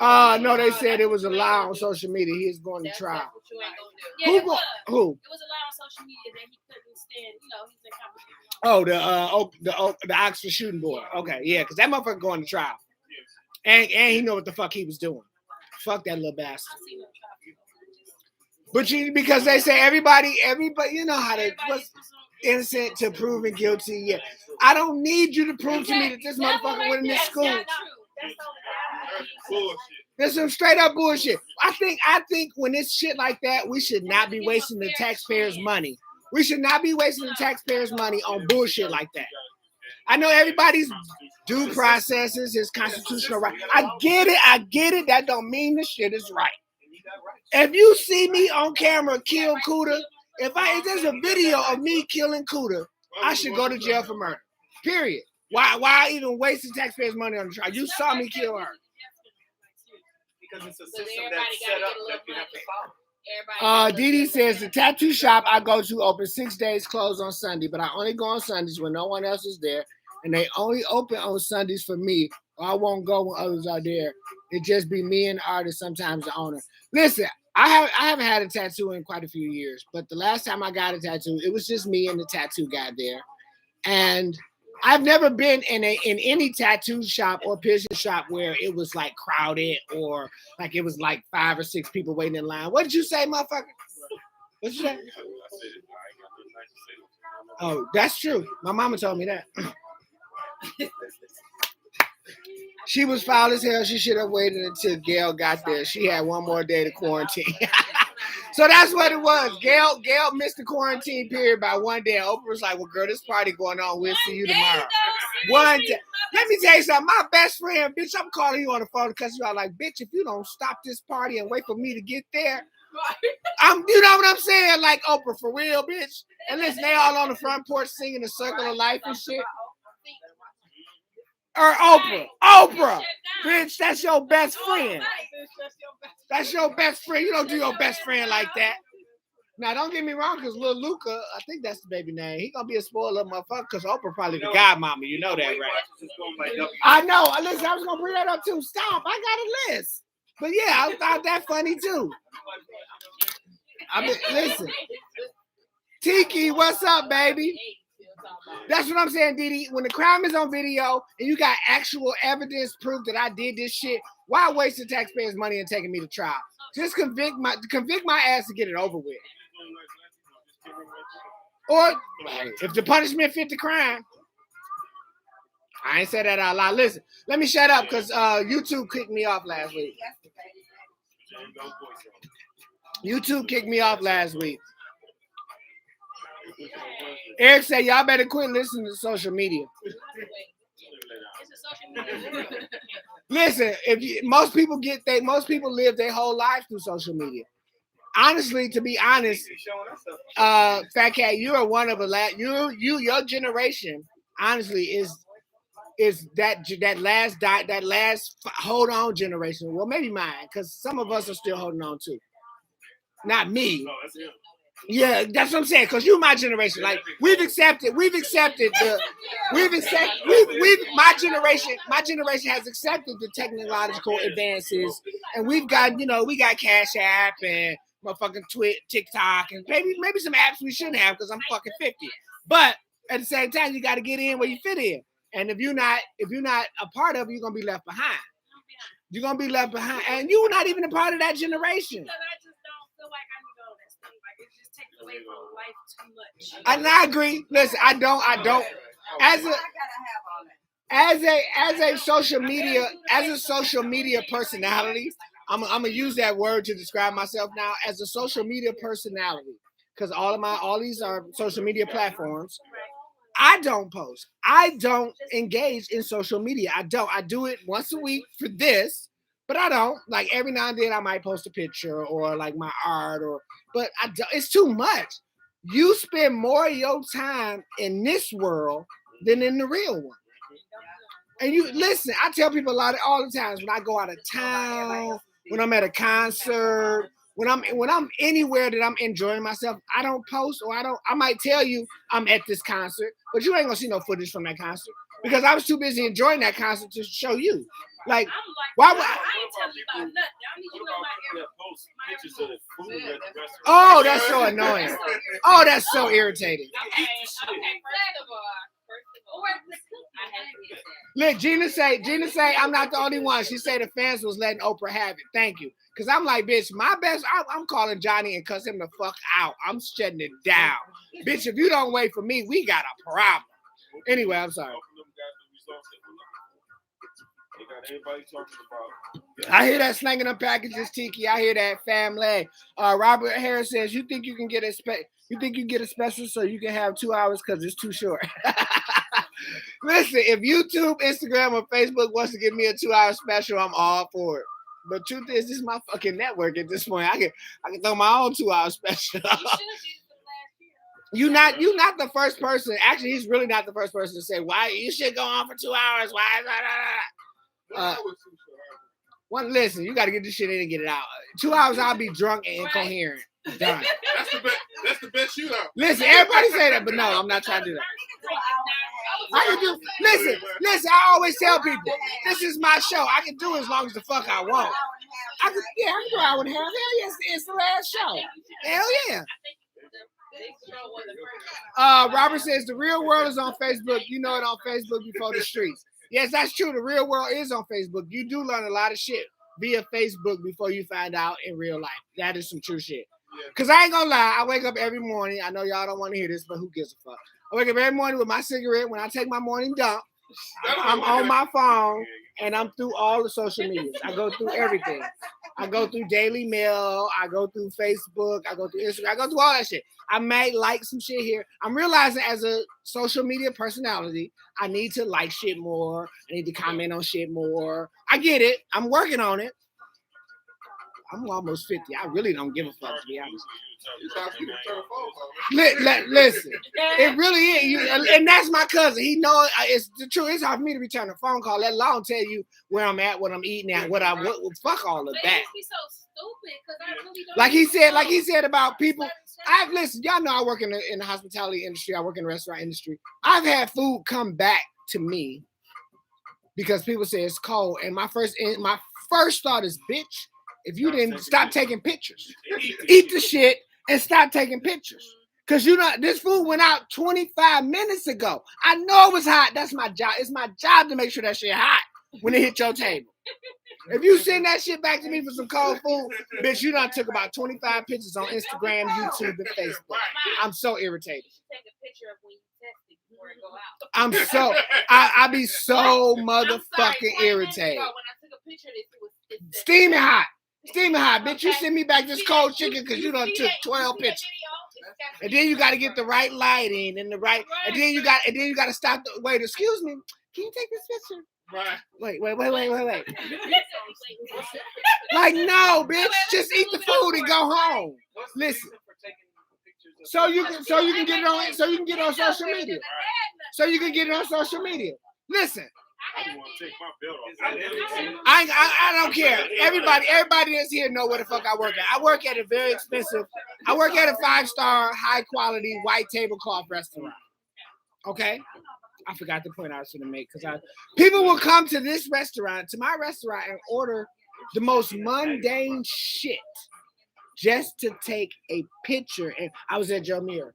No, they said it was allowed on social media. He is going to trial. Yeah, it was. Who? It was allowed on social media that he couldn't stand. He's in competition. The Oxford shooting boy. Okay, yeah, because that motherfucker going to trial, and he know what the fuck he was doing. Fuck that little bastard. I seen him try. But because they say everybody, you know how they was innocent to proven guilty. Yeah, I don't need you to prove to me that this motherfucker went in this school. Bullshit. There's some straight up bullshit. I think when it's shit like that, we should not be wasting the taxpayers' money. We should not be wasting the taxpayers' money on bullshit like that. I know everybody's due processes, his constitutional right. I get it. That don't mean the shit is right. If you see me on camera kill Cuda, if there's a video of me killing Cuda, I should go to jail for murder. Period. Why even wasting taxpayers' money on the trial? You saw me kill her. Because it's a system that's set up that you have to follow. Dee says the tattoo shop I go to open 6 days, closed on Sunday, but I only go on Sundays when no one else is there, and they only open on Sundays for me. Or I won't go when others are there. It just be me and the artist, sometimes the owner. Listen, I haven't had a tattoo in quite a few years, but the last time I got a tattoo, it was just me and the tattoo guy there, and I've never been in any tattoo shop or piercing shop where it was like crowded or like it was like 5 or 6 people waiting in line. What did you say, motherfucker? What you say? Oh, that's true. My mama told me that. She was foul as hell. She should have waited until Gail got there. She had one more day to quarantine. So that's what it was. Gail missed the quarantine period by one day. Oprah was like, well, girl, this party going on. We'll see you tomorrow. One day. Let me tell you something. My best friend, bitch, I'm calling you on the phone because you are like, bitch, if you don't stop this party and wait for me to get there, You know what I'm saying? Like Oprah, for real, bitch. And listen, they all on the front porch singing the circle of life and shit. Or Oprah, bitch, that's your best friend. That's your best friend. You don't do your best friend like that. Now, don't get me wrong, because Lil Luca, I think that's the baby name. He gonna be a spoiled little motherfucker, because Oprah probably the godmama. You know that, right? I know. Listen, I was gonna bring that up too. Stop. I got a list. But yeah, I thought that funny too. I mean, listen. Tiki, what's up, baby? That's what I'm saying, Didi. When the crime is on video and you got actual evidence, proof that I did this shit, why waste the taxpayers' money and taking me to trial? Just convict my ass to get it over with. Or if the punishment fit the crime. I ain't said that out loud. Listen, let me shut up because YouTube kicked me off last week. YouTube kicked me off last week. Eric said, y'all better quit listening to social media. Listen, most people live their whole life through social media. Honestly, to be honest, Fat Cat, you are one of your generation. Honestly, is that last hold on generation. Well, maybe mine, because some of us are still holding on too. Not me. Yeah, that's what I'm saying. Because you, my generation, like my generation has accepted the technological advances, and we got Cash App and motherfucking TikTok, and maybe some apps we shouldn't have because I'm fucking 50. But at the same time, you got to get in where you fit in, and if you're not a part of it, you're gonna be left behind. You're gonna be left behind, and you're not even a part of that generation. Because I just don't feel like I need all that stuff. Like it just takes away from life too much. And I agree. Listen, I don't. As a social media personality, I'm gonna use that word to describe myself now as a social media personality, because all these are social media platforms. I don't post. I don't engage in social media. I don't. I do it once a week for this, but I don't. Like every now and then I might post a picture or like my art but I don't, it's too much. You spend more of your time in this world than in the real one. And you listen, I tell people all the times when I go out of town, when I'm at a concert, when I'm anywhere that I'm enjoying myself, I don't post I might tell you I'm at this concert, but you ain't gonna see no footage from that concert because I was too busy enjoying that concert to show you. Like, why would I ain't telling you about nothing. I need you to know about pictures of the food at the restaurant. Oh, that's so annoying. Oh, that's so irritating. Okay, first of all, Look, Gina say I'm not the only one. She said the fans was letting Oprah have it. Thank you. Because I'm like, bitch, I'm calling Johnny and cuss him the fuck out. I'm shutting it down. Bitch, if you don't wait for me, we got a problem. Anyway, I'm sorry. I hear that slanging up packages, Tiki. I hear that, family. Robert Harris says, you think you get a special so you can have 2 hours because it's too short. Listen, if YouTube, Instagram, or Facebook wants to give me a 2-hour special, I'm all for it. But truth is, this is my fucking network at this point. I can throw my own 2-hour special. You not the first person. Actually, he's really not the first person to say why you should go on for 2 hours. Why? Listen, you got to get this shit in and get it out. 2 hours, I'll be drunk and incoherent. Done. That's the best shootout. Listen, everybody say that, but no, I'm not trying to do that. I can do. Listen. I always tell people, this is my show. I can do as long as the fuck I want. I can do an hour and a half. Hell yes, it's the last show. Hell yeah. Robert says the real world is on Facebook. You know it on Facebook before the streets. Yes, that's true. The real world is on Facebook. You do learn a lot of shit via Facebook before you find out in real life. That is some true shit. Because I ain't gonna lie, I wake up every morning. I know y'all don't want to hear this, but who gives a fuck? I wake up every morning with my cigarette. When I take my morning dump, I'm on my phone and I'm through all the social medias. I go through everything. I go through Daily Mail. I go through Facebook. I go through Instagram. I go through all that shit. I may like some shit here. I'm realizing as a social media personality, I need to like shit more. I need to comment on shit more. I get it. I'm working on it. I'm almost 50. I really don't give a fuck, to be honest. You thought you could turn a phone call. Listen, it really is. And that's my cousin. He knows it's the truth. It's hard for me to return a phone call, let alone tell you where I'm at, what I'm eating at, fuck all of that. Be so stupid because I really don't Like he said about people. Listen, y'all know I work in the hospitality industry. I work in the restaurant industry. I've had food come back to me because people say it's cold. And my first thought is, bitch, if you didn't stop taking pictures, eat the shit and stop taking pictures. Cause this food went out 25 minutes ago. I know it was hot. That's my job. It's my job to make sure that shit hot when it hit your table. If you send that shit back to me for some cold food, bitch, you done took about 25 pictures on Instagram, YouTube, and Facebook. I'm so irritated. Take a picture of when you test it before it go out. I'm so I be so motherfucking irritated. When I took a picture of this, it was Steaming hot, bitch. You send me back this cold chicken because you done took 12 pictures. And then you got to get the right lighting and the right, and then you got to stop. Wait, excuse me, can you take this picture? Right. Wait. Like, no, bitch, just eat the food and go home. Listen. So you can get it on social media. So you can get it on social media. Listen. I want to take my belt off. I don't care. Everybody that's here know where the fuck I work at. I work at a 5-star, high quality white tablecloth restaurant. Okay? I forgot the point I was gonna make because people will come to my restaurant and order the most mundane shit just to take a picture. And I was at Joe Muir.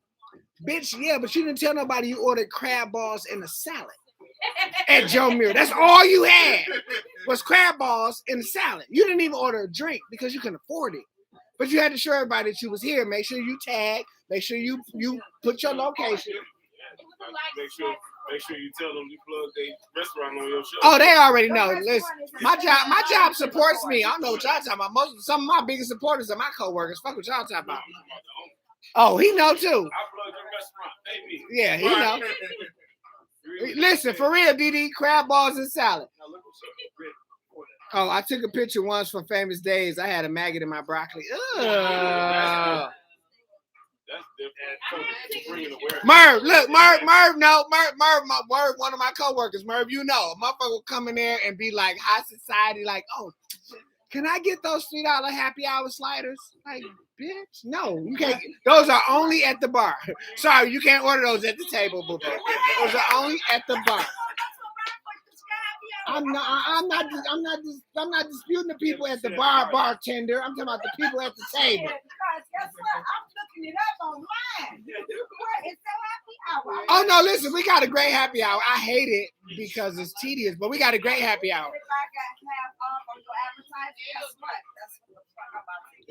Bitch, yeah, but you didn't tell nobody you ordered crab balls and a salad at Joe Muir. That's all you had was crab balls and a salad. You didn't even order a drink because you couldn't afford it. But you had to show everybody that you was here. Make sure you tag. Make sure you put your location. Make sure you tell them you plug their restaurant on your show. Oh, they already know. Listen, my job supports me. I don't know what y'all talking about. Some of my biggest supporters are my coworkers. Fuck what y'all talking about. Oh, he know too. I plug your restaurant, baby. Yeah, he know. Listen, for real, DD, crab balls and salad. Oh, I took a picture once from Famous Days. I had a maggot in my broccoli. Ugh. That's different. Merv, look, Merv, one of my coworkers, Merv, you know, a motherfucker will come in there and be like high society, like, oh, can I get those $3 happy hour sliders? Like, bitch, no, you can't. Those are only at the bar. Sorry, you can't order those at the table, boo. Those are only at the bar. I'm not disputing the people at the bartender. I'm talking about the people at the table. Guess what? I'm looking it up online. It's a happy hour. Oh no, listen, we got a great happy hour. I hate it because it's tedious, but we got a great happy hour.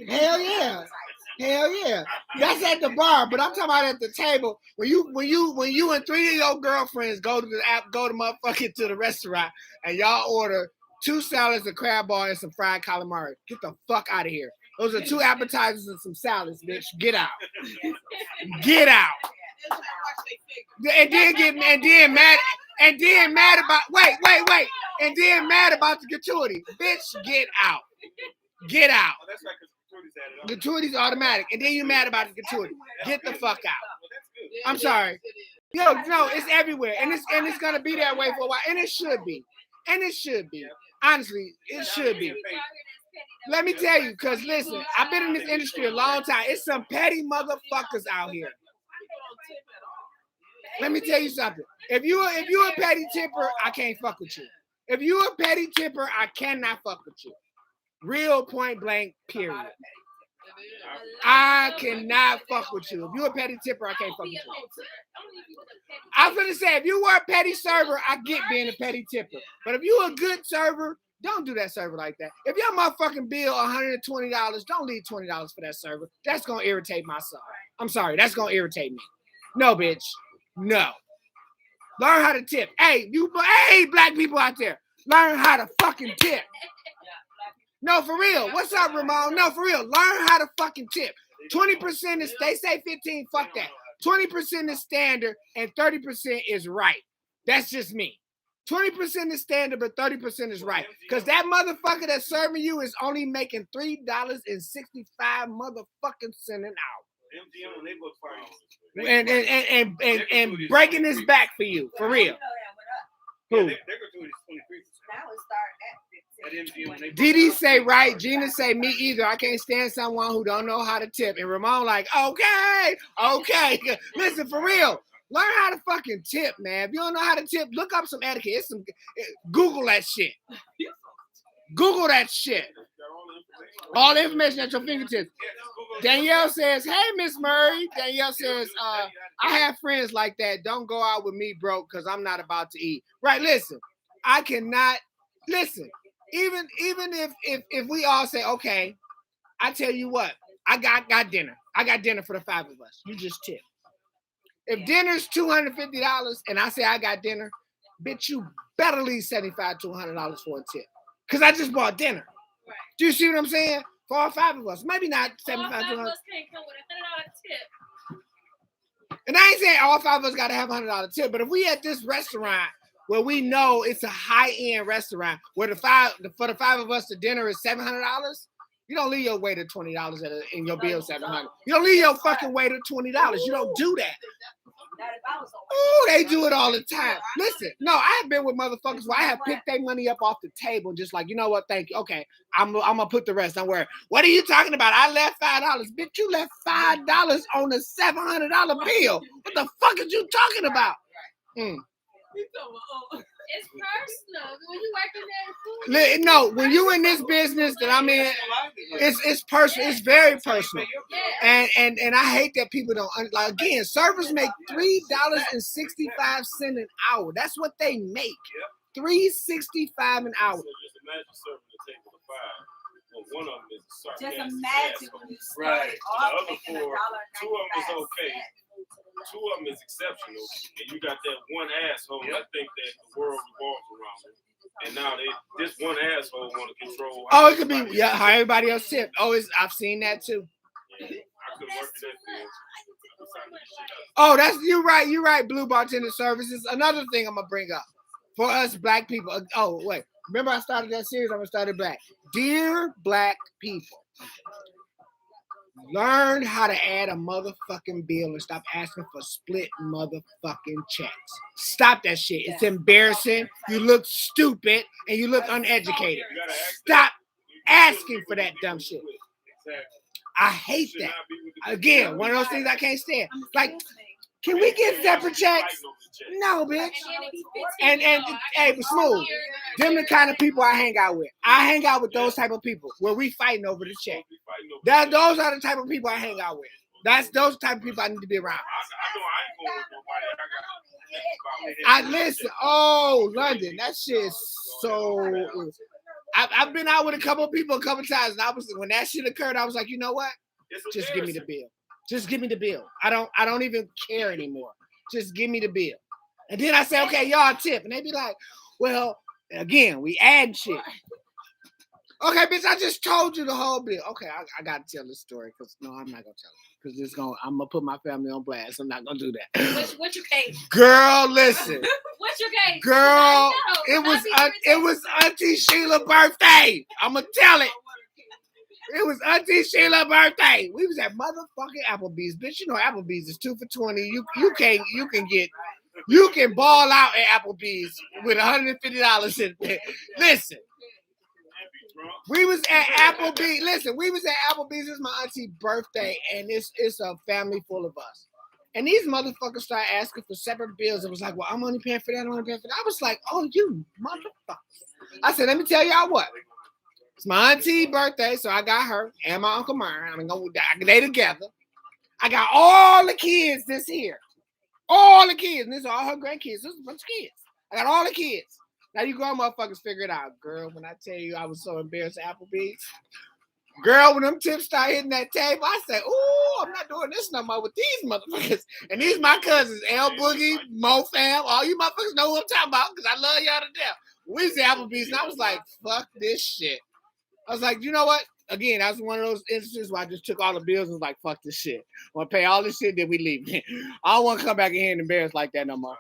Hell yeah. That's at the bar, but I'm talking about at the table. When you and 3 of your girlfriends go to motherfucking to the restaurant and y'all order 2 salads, a crab bar, and some fried calamari. Get the fuck out of here. Those are 2 appetizers and some salads, bitch. Get out. Get out. And then mad about and then mad about the gratuity. Bitch, get out. Get out. Oh, that's right, because gratuity's automatic. And then you mad about the gratuity. Get the fuck out. I'm sorry. No, it's everywhere. And it's gonna be that way for a while. And it should be. Honestly, it should be. Let me tell you, because listen, I've been in this industry a long time. It's some petty motherfuckers out here. Let me tell you something. If you a petty tipper, I can't fuck with you. If you a petty tipper, I cannot fuck with you. Real point blank, period. I cannot fuck with you. If you a petty tipper, I can't fuck with you. I was gonna say, if you were a petty server, I get being a petty tipper. But if you a good server, don't do that server like that. If your motherfucking bill $120, don't leave $20 for that server. That's gonna irritate my soul. I'm sorry, that's gonna irritate me. No, bitch. No. Learn how to tip. Hey, black people out there, learn how to fucking tip. No, for real. What's up, Ramon? No, for real. Learn how to fucking tip. 20% is, they say 15, fuck that. 20% is standard and 30% is right. That's just me. 20% is standard, but 30% is right. Because that motherfucker that's serving you is only making $3.65 motherfucking cent an hour. MGM when they book parties. And breaking his back for you, for real. Who? Yeah, they're going to do it 23%. Now it's starting at 15. At MGM when they book Didi say right. Gina say me either. I can't stand someone who don't know how to tip. And Ramon like, okay. Listen, for real. Learn how to fucking tip, man. If you don't know how to tip, look up some etiquette. Google that shit. Google that shit. All the information at your fingertips. Danielle says, hey, Miss Murray. Danielle says, I have friends like that. Don't go out with me broke because I'm not about to eat. Right, listen. I cannot, listen. Even if we all say, okay, I tell you what, I got dinner. I got dinner for the 5 of us. You just tip. If dinner's $250 and I say I got dinner, bitch, you better leave $75 to $100 for a tip. Because I just bought dinner. Right. Do you see what I'm saying? For all 5 of us. Maybe not $75 to All 5 of $100. us can't come with a $100 tip. And I ain't saying all 5 of us got to have a $100 tip, but if we at this restaurant where we know it's a high-end restaurant where for the 5 of us, the dinner is $700, you don't leave your waiter $20 in your bill $700. You don't leave your fucking waiter $20. You don't do that. Oh, they do it all the time. Listen, no, I have been with motherfuckers where I have picked their money up off the table, just like, you know what, thank you. Okay, I'm gonna put the rest. Don't worry. What are you talking about? I left $5. Bitch, you left $5 on a $700 bill. What the fuck is you talking about? It's personal. When you working there, food. No, when you in this business that I'm in, it's personal. It's very personal. Yeah. And I hate that people don't like. Again, servers make $3.65 an hour. That's what they make. $3.65 an hour. So just imagine serving a table of 5. Well, one of them is a Just sarcastic imagine asshole. when you Right. started The off other making four, $1.95. 2 of them is okay. 2 of them is exceptional, and you got that one asshole that think that the world revolves around him. And now this one asshole want to control. Oh, it could be how everybody else tip. Oh, I've seen that too. Yeah, I could work in that field. Oh, you're right. Blue Bartender Services. Another thing I'm gonna bring up for us black people. Oh, wait. Remember I started that series? I'm gonna start it back. Dear black people, learn how to add a motherfucking bill and stop asking for split motherfucking checks. Stop that shit. It's embarrassing. You look stupid and you look uneducated. Stop asking for that dumb shit. I hate that. Again, one of those things I can't stand. Like, can we get separate checks? No, bitch. And hey, but Smooth, them the kind of people I hang out with. I hang out with those type of people where we fighting over the check. Those are the type of people I hang out with. That's those type of people I need to be around. I listen. Oh, London, that shit is so. I've been out with a couple of people a couple of times, and when that shit occurred, I was like, you know what? Just give me the bill. Just give me the bill. I don't even care anymore. Just give me the bill. And then I say, okay, y'all tip. And they be like, well, again, we add shit. Okay, bitch, I just told you the whole bill. Okay, I gotta tell this story because no, I'm not gonna tell it. Because I'm gonna put my family on blast. I'm not gonna do that. What you case? Girl, listen. What's your case? Girl, it was Auntie Sheila's birthday. I'm gonna tell it. It was Auntie Sheila's birthday. We was at motherfucking Applebee's. Bitch, you know Applebee's is 2 for $20. You can ball out at Applebee's with $150 in there. Listen. We was at Applebee's. Listen, we was at Applebee's. It's my auntie's birthday, and it's a family full of us. And these motherfuckers started asking for separate bills. It was like, well, I'm only paying for that. I'm only paying for that. I was like, oh, you motherfuckers. I said, let me tell y'all what. It's my auntie's birthday, so I got her and my Uncle Myron. They together. I got all the kids this year. All the kids. And this is all her grandkids. This is a bunch of kids. I got all the kids. Now you grown motherfuckers figure it out. Girl, when I tell you I was so embarrassed at Applebee's. Girl, when them tips start hitting that table, I say, ooh, I'm not doing this no more with these motherfuckers. And these my cousins, L Boogie, Mo Fam, all you motherfuckers know what I'm talking about because I love y'all to death. We was at Applebee's and I was like, fuck this shit. I was like, you know what? Again, that's one of those instances where I just took all the bills and was like, fuck this shit. I'm going to pay all this shit, then we leave. I don't want to come back in here and embarrass like that no more.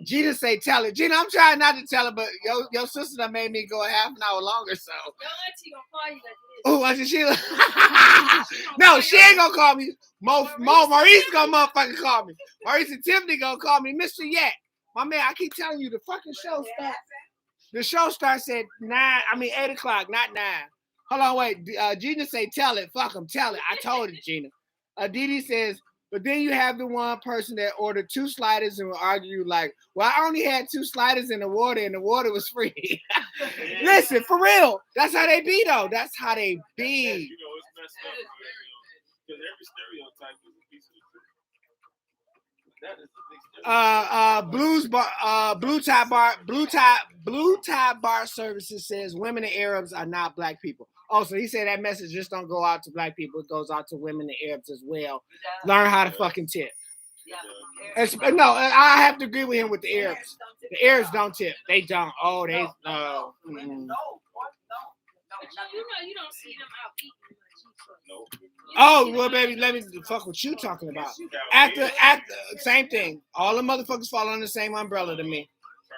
Gina say, tell it. Gina, I'm trying not to tell her, but your sister done made me go a half an hour longer, so. Your auntie gonna call you like this. Oh, I said Sheila. No, she ain't gonna call me. Maurice gonna motherfucking call me. Maurice and Tiffany gonna call me Mr. Yak. My man, I keep telling you, the fucking show starts. The show starts at 8 o'clock, not 9. Hold on, wait. Gina say, tell it. Fuck them, tell it. I told it, Gina. Didi says, but then you have the one person that ordered 2 sliders and will argue like, well, I only had 2 sliders in the water and the water was free. Listen, for real. That's how they be, though. That's how they be. You know, it's messed up. Because every stereotype is a piece of the truth. That is the big Blue Tie Bar Services says women and Arabs are not black people. Oh, so he said that message just don't go out to black people. It goes out to women and Arabs as well. Learn how to fucking tip. No, I have to agree with him with the Arabs. The Arabs don't tip. They don't. Oh, they. You know, you don't see them out eating much. Oh, well, baby, let me fuck what you talking about. After same thing. All the motherfuckers fall under the same umbrella to me.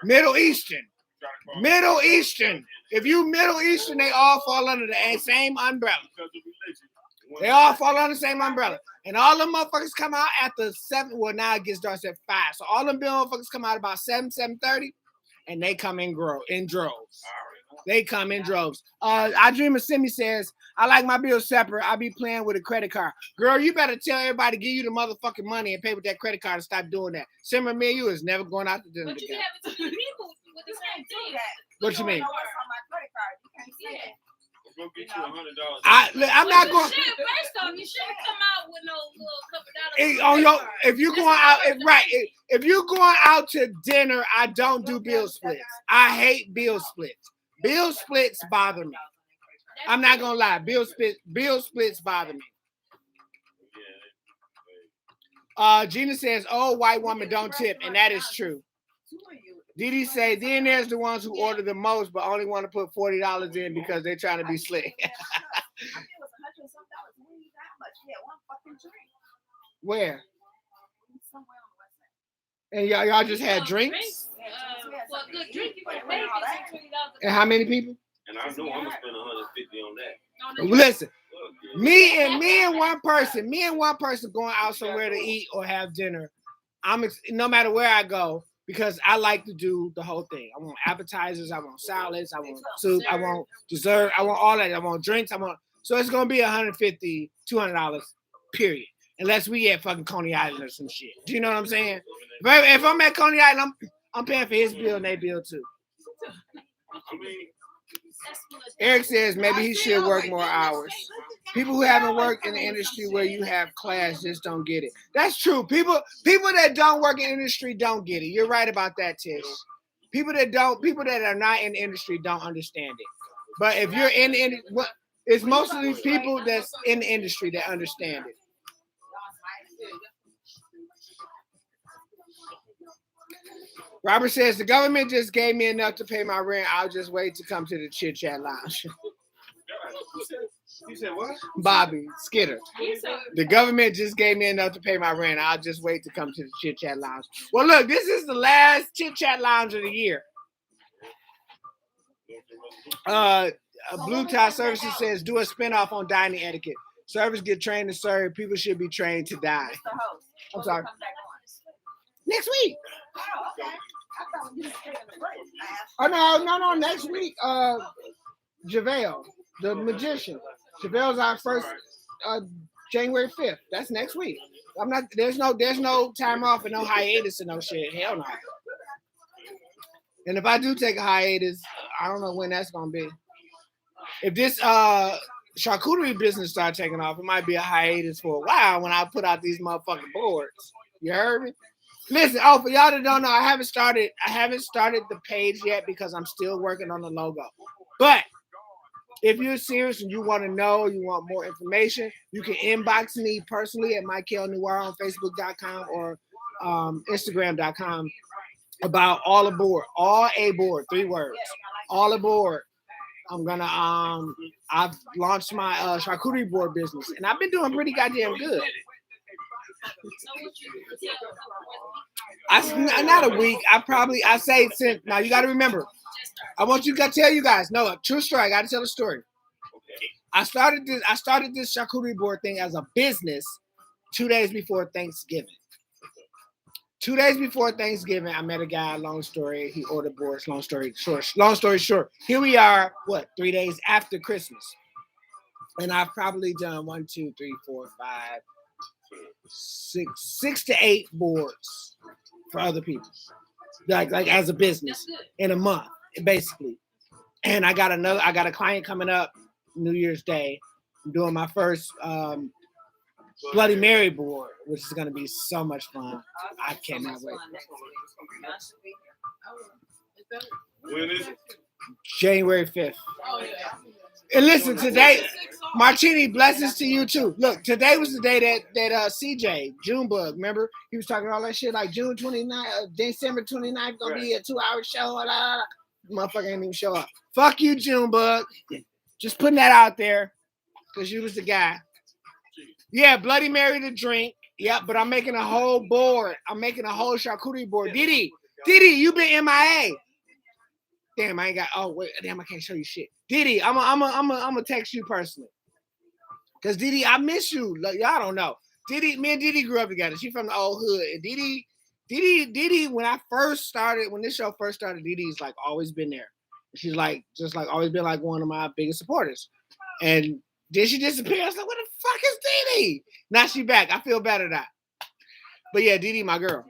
Middle Eastern. If you Middle Eastern, they all fall under the same umbrella. They all fall under the same umbrella. And all them motherfuckers come out after 7. Well, now it gets dark at 5. So all them motherfuckers come out about 7:30, and they come in droves. They come in droves. I Dream of Simi says, I like my bills separate. I be playing with a credit card. Girl, you better tell everybody to give you the motherfucking money and pay with that credit card and stop doing that. Simmer, me and you is never going out to dinner But you together. can have it to people with the same thing. What you mean? know what's on my credit card. You can't see it. Go get you $100. I'm not going. First off, you shouldn't come out with no little couple dollars. If you're going out, if you're going out to dinner, I don't do bill splits. I hate bill splits. Bill splits bother me. I'm not gonna lie. Bill splits bother me. Gina says, "Oh, white woman don't tip," and that is true. Didi say, then there's the ones who order the most, but only want to put $40 in because they're trying to be slick. Where? And y'all just had drinks? For a good drink, you can pay $20. And how many people? And I know I'm gonna spend $150 on that. Listen, me and one person going out somewhere to eat or have dinner. No matter where I go, because I like to do the whole thing. I want appetizers, I want salads, I want soup, I want dessert, I want all that. I want drinks, so it's gonna be $150, $200, period. Unless we at fucking Coney Island or some shit. Do you know what I'm saying? If I'm at Coney Island, I'm paying for his bill and their bill too. Eric says maybe he should work more hours. People who haven't worked in the industry where you have class just don't get it. That's true. People that don't work in the industry don't get it. You're right about that, Tish. People that are not in the industry don't understand it. But if you're in the industry, it's mostly people that's in the industry that understand it. Robert says the government just gave me enough to pay my rent. I'll just wait to come to the Chit Chat Lounge. You said what? Bobby Skitter. The government just gave me enough to pay my rent. I'll just wait to come to the Chit Chat Lounge. Well, look, this is the last Chit Chat Lounge of the year. Blue Tie Services says do a spinoff on dining etiquette. Servers get trained to serve. People should be trained to dine. I'm sorry. Next week. Oh no! Next week, JaVale, the magician. JaVale's our first January 5th. That's next week. There's no time off and no hiatus and no shit. Hell no. And if I do take a hiatus, I don't know when that's gonna be. If this charcuterie business start taking off, it might be a hiatus for a while when I put out these motherfucking boards. You heard me? Listen, for y'all that don't know, I haven't started the page yet because I'm still working on the logo. But if you're serious and you want to know, you want more information, you can inbox me personally at Michael Noir on Facebook.com or Instagram.com about all aboard, 3 words, all aboard. I'm gonna I've launched my charcuterie board business and I've been doing pretty goddamn good. Not a week. I say since now you got to remember. I want you to tell you guys. No, a true story. I got to tell a story. I started this charcuterie board thing as a business 2 days before Thanksgiving. 2 days before Thanksgiving, I met a guy. Long story. He ordered boards. Long story short. Here we are. 3 days after Christmas, and I've probably done 1, 2, 3, 4, 5, 6 to 8 boards for other people, like as a business in a month, basically. And I got a client coming up New Year's Day. I'm doing my first Bloody Mary board, which is going to be so much fun. I cannot wait. When is it? January 5th. And listen, today, Martini, blessings to you too. Look, today was the day that CJ, Junebug, remember? He was talking all that shit like June 29th, December 29th, gonna be a 2-hour show. Blah, blah, blah. Motherfucker ain't even show up. Fuck you, Junebug. Just putting that out there because you was the guy. Yeah, Bloody Mary to drink. Yep, but I'm making a whole board. I'm making a whole charcuterie board. Didi, you been MIA. Damn, I ain't got. Oh wait, damn, I can't show you shit. Didi, I'm gonna text you personally. Cause Didi, I miss you. Like, y'all don't know. Didi, me and Didi grew up together. She from the old hood. And Didi, when this show first started, Didi's like always been there. She's like just like always been like one of my biggest supporters. And then she disappeared. I was like, what the fuck is Didi? Now she back. I feel better now. But yeah, Didi, my girl.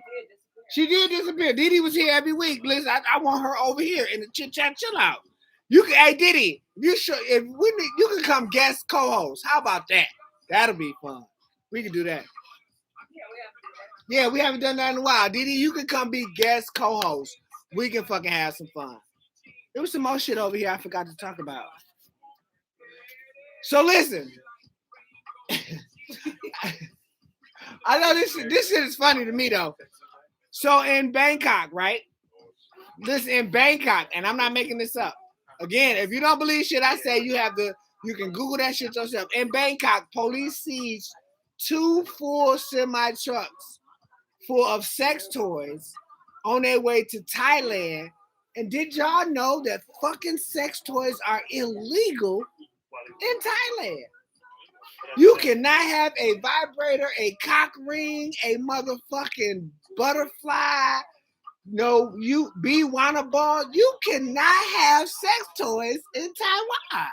She did disappear. Didi was here every week. Listen, I want her over here in the chit chat chill out. You can, hey Didi, you can come guest co-host. How about that? That'll be fun. We can do that. Yeah, we haven't done that in a while. Didi, you can come be guest co-host. We can fucking have some fun. There was some more shit over here I forgot to talk about. So listen. I know this shit is funny to me though. So in Bangkok, right? Listen, in Bangkok, and I'm not making this up. Again, if you don't believe shit I say, you can Google that shit yourself. In Bangkok, police seized 2 full semi trucks full of sex toys on their way to Thailand. And did y'all know that fucking sex toys are illegal in Thailand? You cannot have a vibrator, a cock ring, a motherfucking butterfly. No, you be wanna ball. You cannot have sex toys in Taiwan.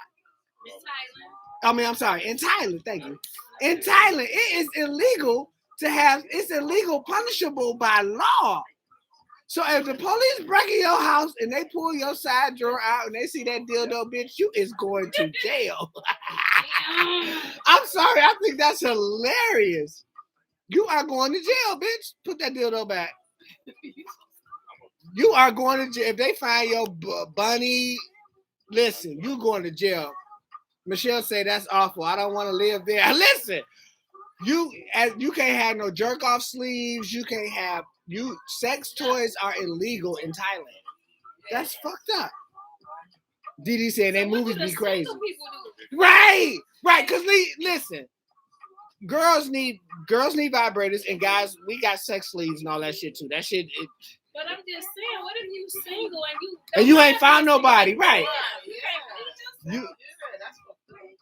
I'm sorry, in Thailand. Thank you. In Thailand, it is illegal to have. It's illegal, punishable by law. So if the police break in your house and they pull your side drawer out and they see that dildo, bitch, you is going to jail. I'm sorry, I think that's hilarious. You are going to jail, bitch. Put that dildo back. You are going to jail. If they find your bunny, listen, you going to jail. Michelle say that's awful. I don't want to live there. Listen, you can't have no jerk off sleeves. You can't have sex toys are illegal in Thailand. That's fucked up. Didi said they movies be crazy. Right. Cause listen, girls need vibrators, and guys, we got sex sleeves and all that shit too. That shit. But I'm just saying, what if you single and you ain't found nobody, right?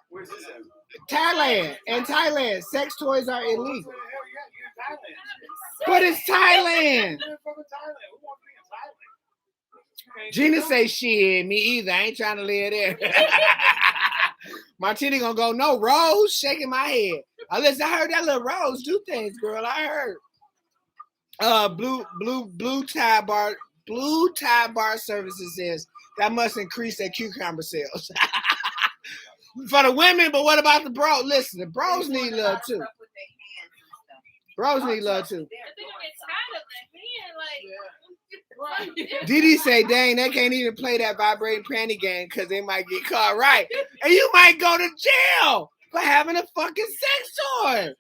Where's this at? Thailand. In Thailand, sex toys are illegal. But it's Thailand. Gina say shit, me either. I ain't trying to live there. Martini gonna go, no, Rose shaking my head. Listen, I heard that little Rose do things, girl. I heard. Blue tie bar services says that must increase their cucumber sales. For the women, but what about the bro? Listen, the bros need love too. Bros need love too. Didi say, dang, they can't even play that vibrating panty game because they might get caught, right? And you might go to jail for having a fucking sex toy.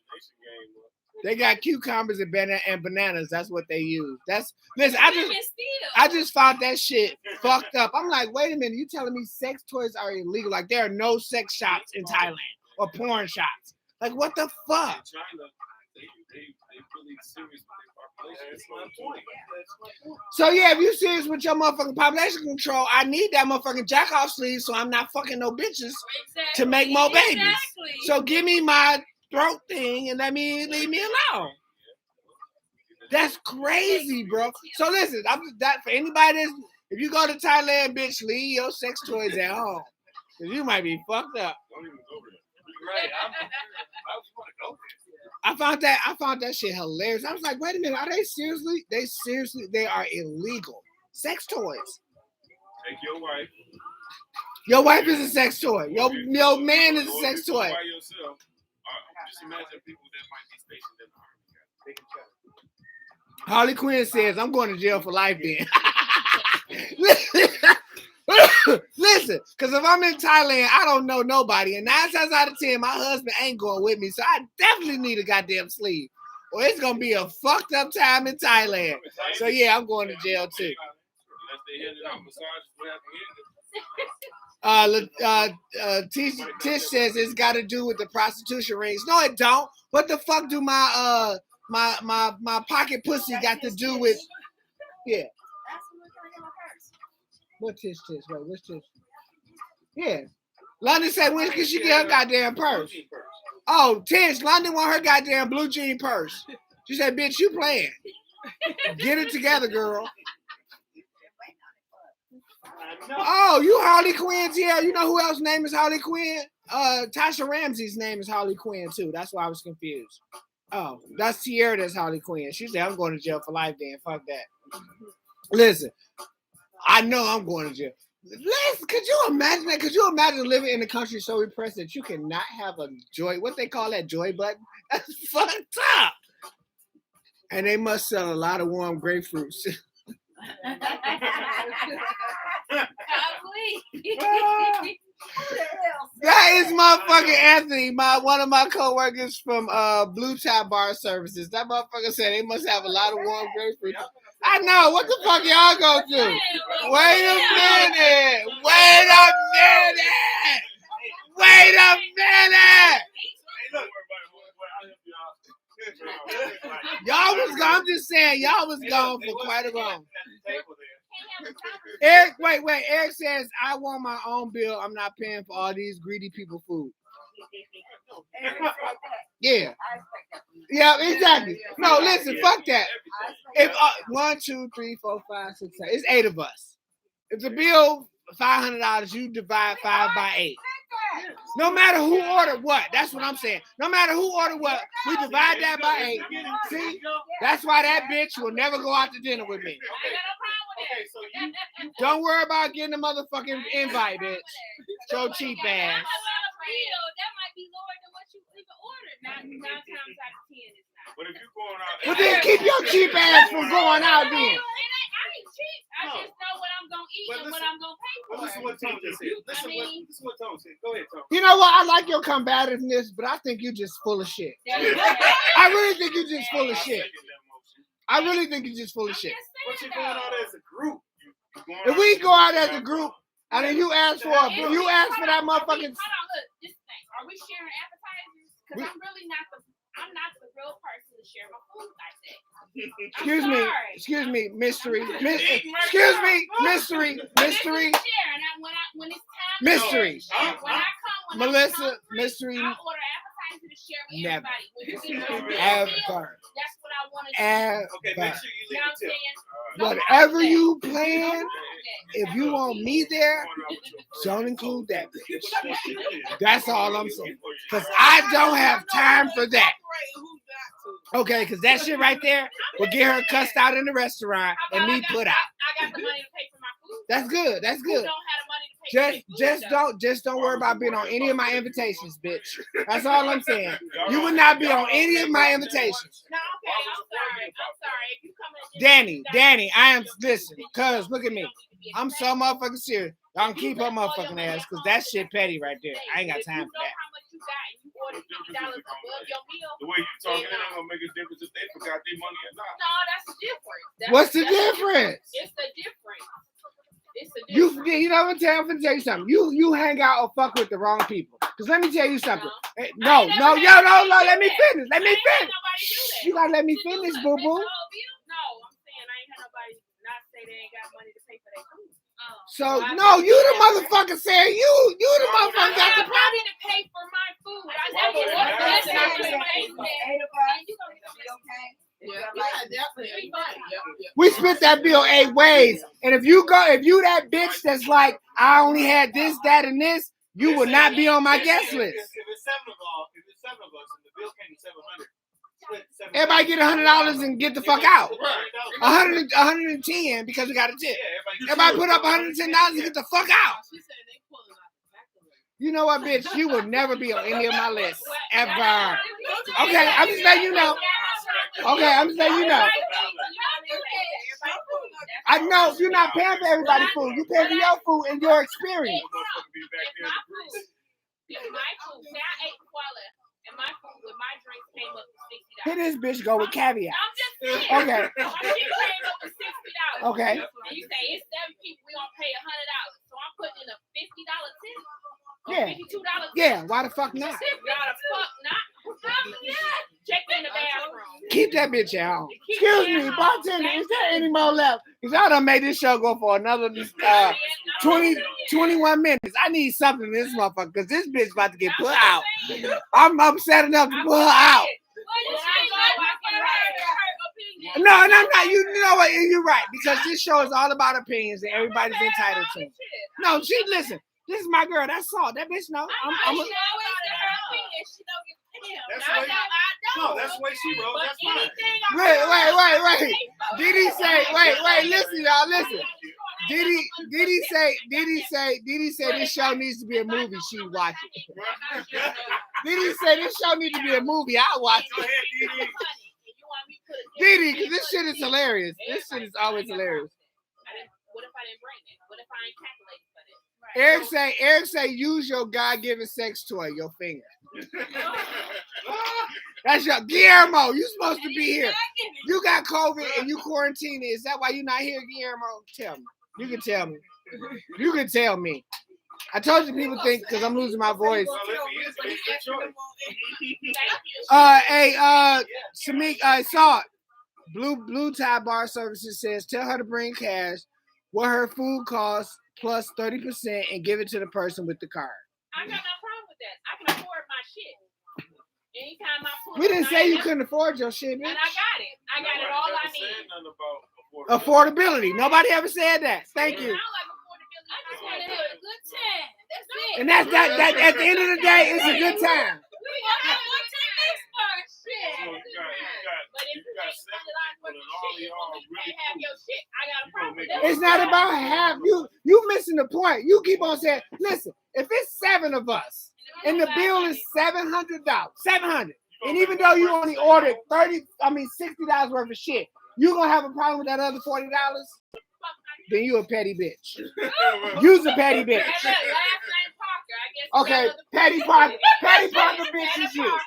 They got cucumbers and bananas. That's what they use. Listen. I just found that shit fucked up. I'm like, wait a minute. You telling me sex toys are illegal? Like there are no sex shops in Thailand or porn shops. Like what the fuck? In China, they really serious with their population. That's my point. So yeah, if you serious with your motherfucking population control, I need that motherfucking jack off sleeve so I'm not fucking no bitches to make more babies. Exactly. So give me my throat thing and leave me alone. That's crazy, bro. So listen, I'm that for anybody that's if you go to Thailand, bitch, leave your sex toys at home. Cause you might be fucked up. Don't even go there. Right. I just want to go I there. found that shit hilarious. I was like, wait a minute, are they seriously? They are illegal. Sex toys. Take your wife. Your wife is a sex toy. Your man is a sex toy. By yourself. Just imagine people that might be stationed in the army. Harley Quinn says, I'm going to jail for life then. Listen, because if I'm in Thailand, I don't know nobody. And 9 times out of 10, my husband ain't going with me. So I definitely need a goddamn sleeve. Or it's going to be a fucked up time in Thailand. So yeah, I'm going to jail too. Tish says it's got to do with the prostitution rings. No, it don't. What the fuck do my pocket pussy got to do with? Yeah. What Tish? Wait, what's Tish? Yeah. London said when can she get her goddamn purse? Oh, Tish, London want her goddamn blue jean purse. She said, bitch, you playing. Get it together, girl. Oh, you Harley Quinn's here. You know who else's name is Harley Quinn? Tasha Ramsey's name is Harley Quinn too. That's why I was confused. Oh, that's Tierra that's Harley Quinn. She said, I'm going to jail for life then. Fuck that. Listen, I know I'm going to jail. Listen, could you imagine that? Could you imagine living in a country so repressed that you cannot have a joy, what they call that joy button? That's fucked up. And they must sell a lot of warm grapefruits. That is motherfucking Anthony, one of my co-workers from Blue Tie Bar Services. That motherfucker said they must have a lot of warm grapefruit. I know. What the fuck y'all gonna do? Wait a minute. Y'all was gone. I'm just saying, y'all was gone for quite a while. Eric, wait. Eric says, I want my own bill. I'm not paying for all these greedy people food. Yeah. Yeah, exactly. No, listen, fuck that. If 1, 2, 3, 4, 5, 6, 7, it's 8 of us. If the bill $500, you divide 5 by 8. No matter who ordered what, that's what I'm saying. No matter who ordered what, we divide that by 8. See, that's why that bitch will never go out to dinner with me. Don't worry about getting a motherfucking invite, bitch. So cheap ass. That might be lower than what you even ordered. 9 times out of 10 is not. But if you're going out, well then keep your cheap ass from going out then. I ain't cheap. I just know what I'm gonna eat and what I'm gonna pay for. Listen what Tom just said. Listen what Tom said. Go ahead, Tom. You know what? I like your combativeness, but I think you're just full of shit. I really think you're just full of shit. I really think you're just full of shit. But you're going out as a group. If we go out as a group, and then you ask for that motherfucking. Hold on, look, this thing. Are we sharing appetizers? Because I'm really not the real person to share my food like that. Excuse me, mystery. Mystery. Mystery. Melissa, mystery. I order appetizer to share with Never. everybody. Ever. That's what I want to do. Okay, make sure you leave it tip. Whatever you plan, if you want me there, don't include that bitch. That's all I'm saying. Because I don't have time for that. Okay, because that shit right there will get her cussed out in the restaurant and me put out. I got the money to pay for my food. That's good. That's good. Just don't worry about being on any of my invitations, bitch. That's all I'm saying. You would not be on any of my invitations. No, okay, I'm sorry. If you come in, Danny, I am listen, cuz look at me. I'm so motherfucking serious. Y'all can keep her motherfucking ass because that shit petty right there. I ain't got time for that. The way you talking, it ain't gonna make a difference if they forgot their money or not. No, that's different. What's the difference? It's the difference. It's a You difference. you know what I'm gonna tell you something. You hang out or fuck with the wrong people. Cause let me tell you something. I No, ain't no, never yo, had no, nobody no, do let me that. finish. Let I me ain't had finish. nobody do that. You gotta let me You do finish, it. boo They boo. told you? No, I'm saying I ain't had nobody not say they ain't got money to pay for their food. So no, you the motherfucker saying you the motherfucker got the I have money to pay for my food. I Why never would it ordered matter? that. I couldn't pay for that. 8 of us, you okay? We split that bill 8 ways. And if you that bitch that's like, I only had this, that, and this, you will not be on my guest list. If it's 7 of us, and the bill came to 700. Everybody get $100 and get the fuck out. 110 because we got a tip. Everybody put up $110 and get the fuck out. You know what, bitch? You will never be on any of my lists ever. Okay, I'm just letting you know. Okay, I'm just letting you know. I know you're not paying for everybody's food. You pay for your food and your experience. My food. Say I ate before I left, and my food with my drinks came up to $60. Here this bitch go with caveat. I'm just saying. Okay. My shit came up to $60. Okay. And you say it's 7 people, we gonna pay $100. So I'm putting in a $50 tip. Yeah. $52 tip. Yeah, why the fuck not? Why the fuck not? Check in the bathroom. Keep that bitch at home. Excuse me, bartender, is there any more left? Because y'all done made this show go for another 21 minutes. I need something in this motherfucker because this bitch about to get put out. I'm upset enough to put her out. No, I'm not. You know what? You're right. Because this show is all about opinions and everybody's entitled to. No, listen. This is my girl. That's all. That bitch know. That's the way she rolls. That's fine. Wait. Did he say, wait, listen, y'all, listen. Did he say this show needs to be a movie? She watch it. Did he say this show needs to be a movie? I watch it. Didi, because this shit is hilarious. This shit is always hilarious. What if I didn't bring it? What if I ain't calculated for that? Eric say, use your God-given sex toy, your finger. That's your Guillermo. You supposed to be here. You got COVID and you quarantined. Is that why you not here, Guillermo? Tell me. You can tell me. You can tell me. I told you people think because I'm losing my voice. Hey, Shamik, I saw it. Blue Tie Bar Services says tell her to bring cash, what her food costs plus 30% and give it to the person with the card. I got no problem with that. I can afford my shit. Anytime I pull We didn't say you couldn't afford your shit, man. And I got it. I got it all I need. Affordability. Nobody ever said that. Thank you. I just want to have a good time. That's it. And that's that at the end of the day, it's a good time. We gonna have a good time next time. Shit. But if you ain't $100 worth of shit, you can't have your shit. I got a problem with that. It's not about half. You missing the point. You keep on saying, listen, if it's 7 of us and the bill is $700, $700, and even though you only ordered $60 worth of shit, you gonna have a problem with that other $40? Then you a petty bitch. You's a petty bitch. Okay, Petty Parker bitch is you.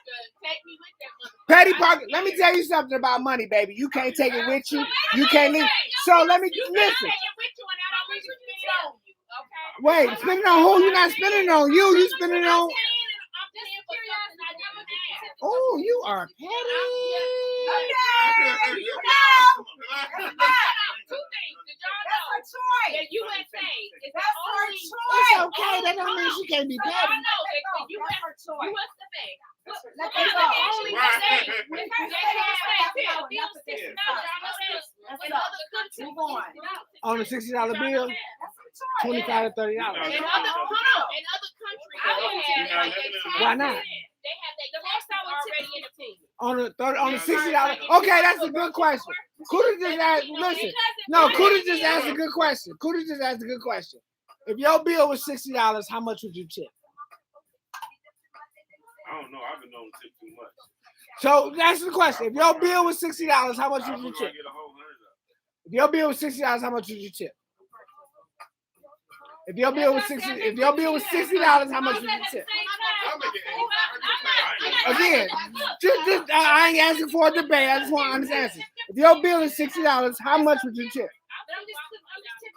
Petty Parker, let me tell you something about money, baby. You can't take it with you. You can't leave. So let me listen. Wait, spend it on who? You're not spending it on you. You spending it on. Oh, you are petty. It's okay. That don't mean she can't be petty. On the $60 bill, $25 to $30. In other countries, why not? They have the most already in the team. On the $60. Okay, that's a good question. Kuda just asked. Listen, no, Kuda just asked a good question. Kuda just asked a good question. If your bill was $60, how much would you tip? I don't know. I've been known to tip too much. So that's the question. If your bill was $60, how much would you tip? If your bill was $60, how much would you tip? If your bill was $60, how much would you tip? Again, just I ain't asking for a debate. I just want to understand. If your bill is $60, how much would you tip?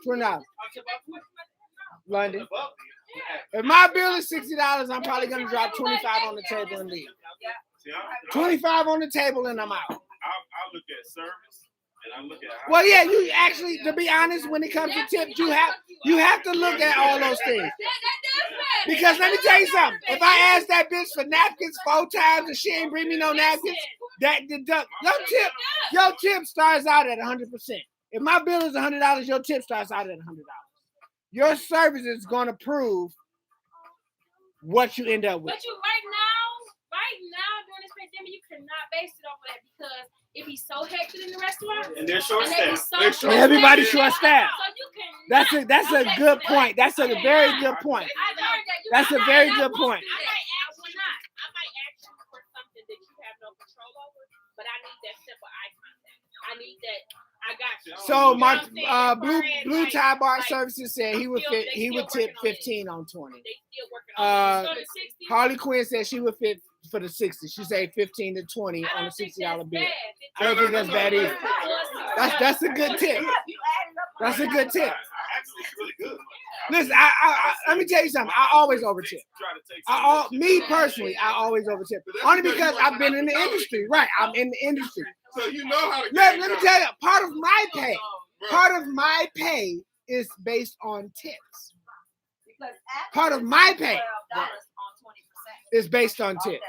$20. London. If my bill is $60, I'm probably gonna drop 25 on the table and leave. 25 on the table and I'm out. I look at service and I look at how Well, yeah, you actually, to be honest, when it comes to tips, you have to look at all those things. Because let me tell you something. If I ask that bitch for napkins 4 times and she ain't bring me no napkins, that deduct your tip starts out at 100%. If my bill is $100, your tip starts out at $100. Your service is gonna prove what you end up with. But you right now during this pandemic, you cannot base it off of that because it be so hectic in the restaurant. And they're short staffed. Everybody's short staffed. So you can That's a good point. That's a very good point. That's a very good point. I might ask you for something that you have no control over, but I need that simple eye contact. I need that. I got you. So You know my what I'm saying? Blue Like- Tie Bar like, Services said he would tip 15 on 20. They still working on it. go to 60. Harley Quinn said she would fit for the 60. She said 15 to 20 on a $60 bill. I don't think that's bad either. That's a good tip. That's a good tip. Actually, it's really good. Listen, I let me tell you something. I always overtip. Me personally, I always overtip. Only because I've been in the industry. Right, I'm in the industry. So you know how to Let me tell you, part of my pay is based on tips. Part of my pay is based on tips.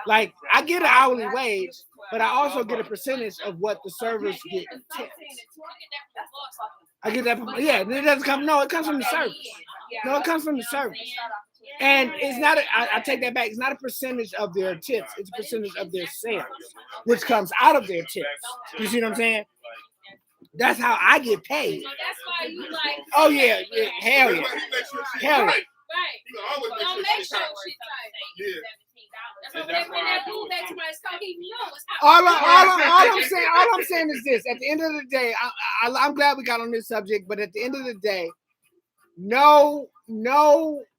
Like I get an hourly wage, but I also get a percentage of what the servers get in tips. I get that. Yeah, it doesn't come. No, it comes from the service. No, it comes from the service. And it's not. I take that back. It's not a percentage of their tips. It's a percentage of their sales, which comes out of their tips. You see what I'm saying? That's how I get paid. So that's why you like. Oh yeah, hell yeah, hell yeah. Right. You know, always Don't make make sure sure shit tight. Yeah. That's why when they bring that food back to my store, he knows. All I'm saying is this: at the end of the day, I'm glad we got on this subject, but at the end of the day, know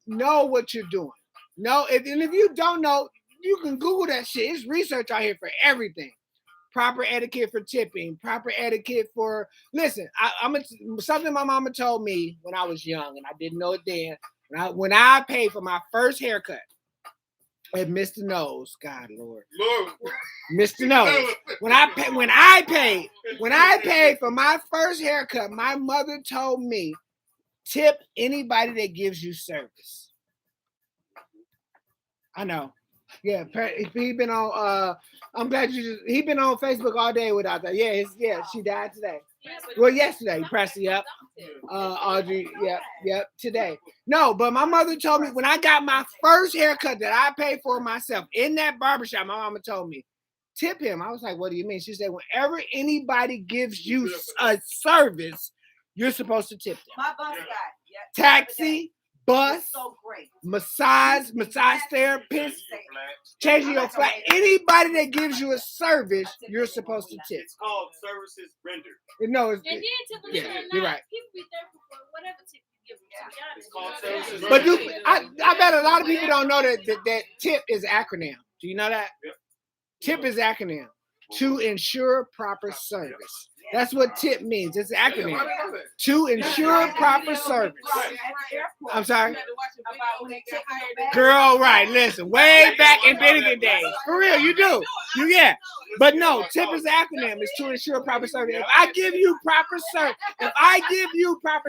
what you're doing. If you don't know, you can Google that shit. It's research out here for everything. Proper etiquette for tipping. Proper etiquette for. Listen, something my mama told me when I was young, and I didn't know it then. When I paid for my first haircut at Mr. Nose, God Lord, Mr. Nose. When I paid for my first haircut, my mother told me, tip anybody that gives you service. I know. Yeah, he been on. I'm glad he been on Facebook all day without that. Yeah, she died today. Well, yesterday, Presley, yep. Audrey, yep, today. No, but my mother told me when I got my first haircut that I paid for myself in that barbershop, my mama told me, tip him. I was like, what do you mean? She said, whenever anybody gives you a service, you're supposed to tip them. My bus guy. Taxi, bus, So great. massage therapist, changing your flat. Anybody that gives you a service, you're supposed to tip. It's called services rendered. No, And then typically, you're right. people be thankful for whatever tip you give them. To be honest, It's called you know services that? But I bet a lot of people don't know that tip is acronym. Do you know that? Yep. Tip is acronym. To ensure proper service. That's what tip means. It's an acronym. To ensure proper service. I'm sorry? Girl, right. Listen, way back in Benedict days. For real, you do. Yeah. But no, tip is an acronym. It's to ensure proper service. If I give you proper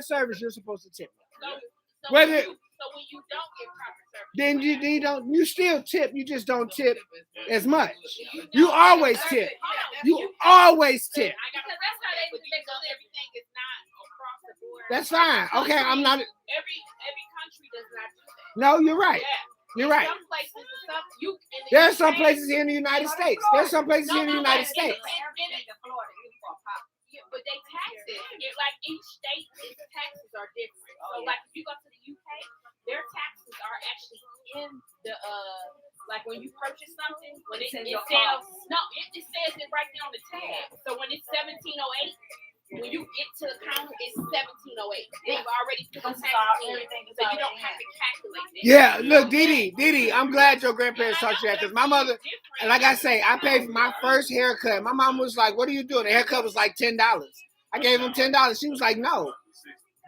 service, you're supposed to tip. So Whether- when you don't get proper service, Then you still tip. You just don't tip as much. You always tip. You always tip. because that's how they everything is not across the board. That's fine. Okay, I'm not. Every country does not do that. No, you're right. Yeah. You're right. Some places, There are some places here in the United States. There's some places here in the United States. But they tax it. Like each state, its taxes are different. So like if you go to the UK, their taxes are actually in the like when you purchase something, when it says it says it right there on the tag. So when it's 1708, when you get to the counter, it's 1708. They've already put the tax in, so you don't have to calculate it. Yeah, look, Didi, I'm glad your grandparents taught you that because my mother, and like I say, I paid for my first haircut. My mom was like, "What are you doing?" The haircut was like $10. I gave him $10. She was like, "No,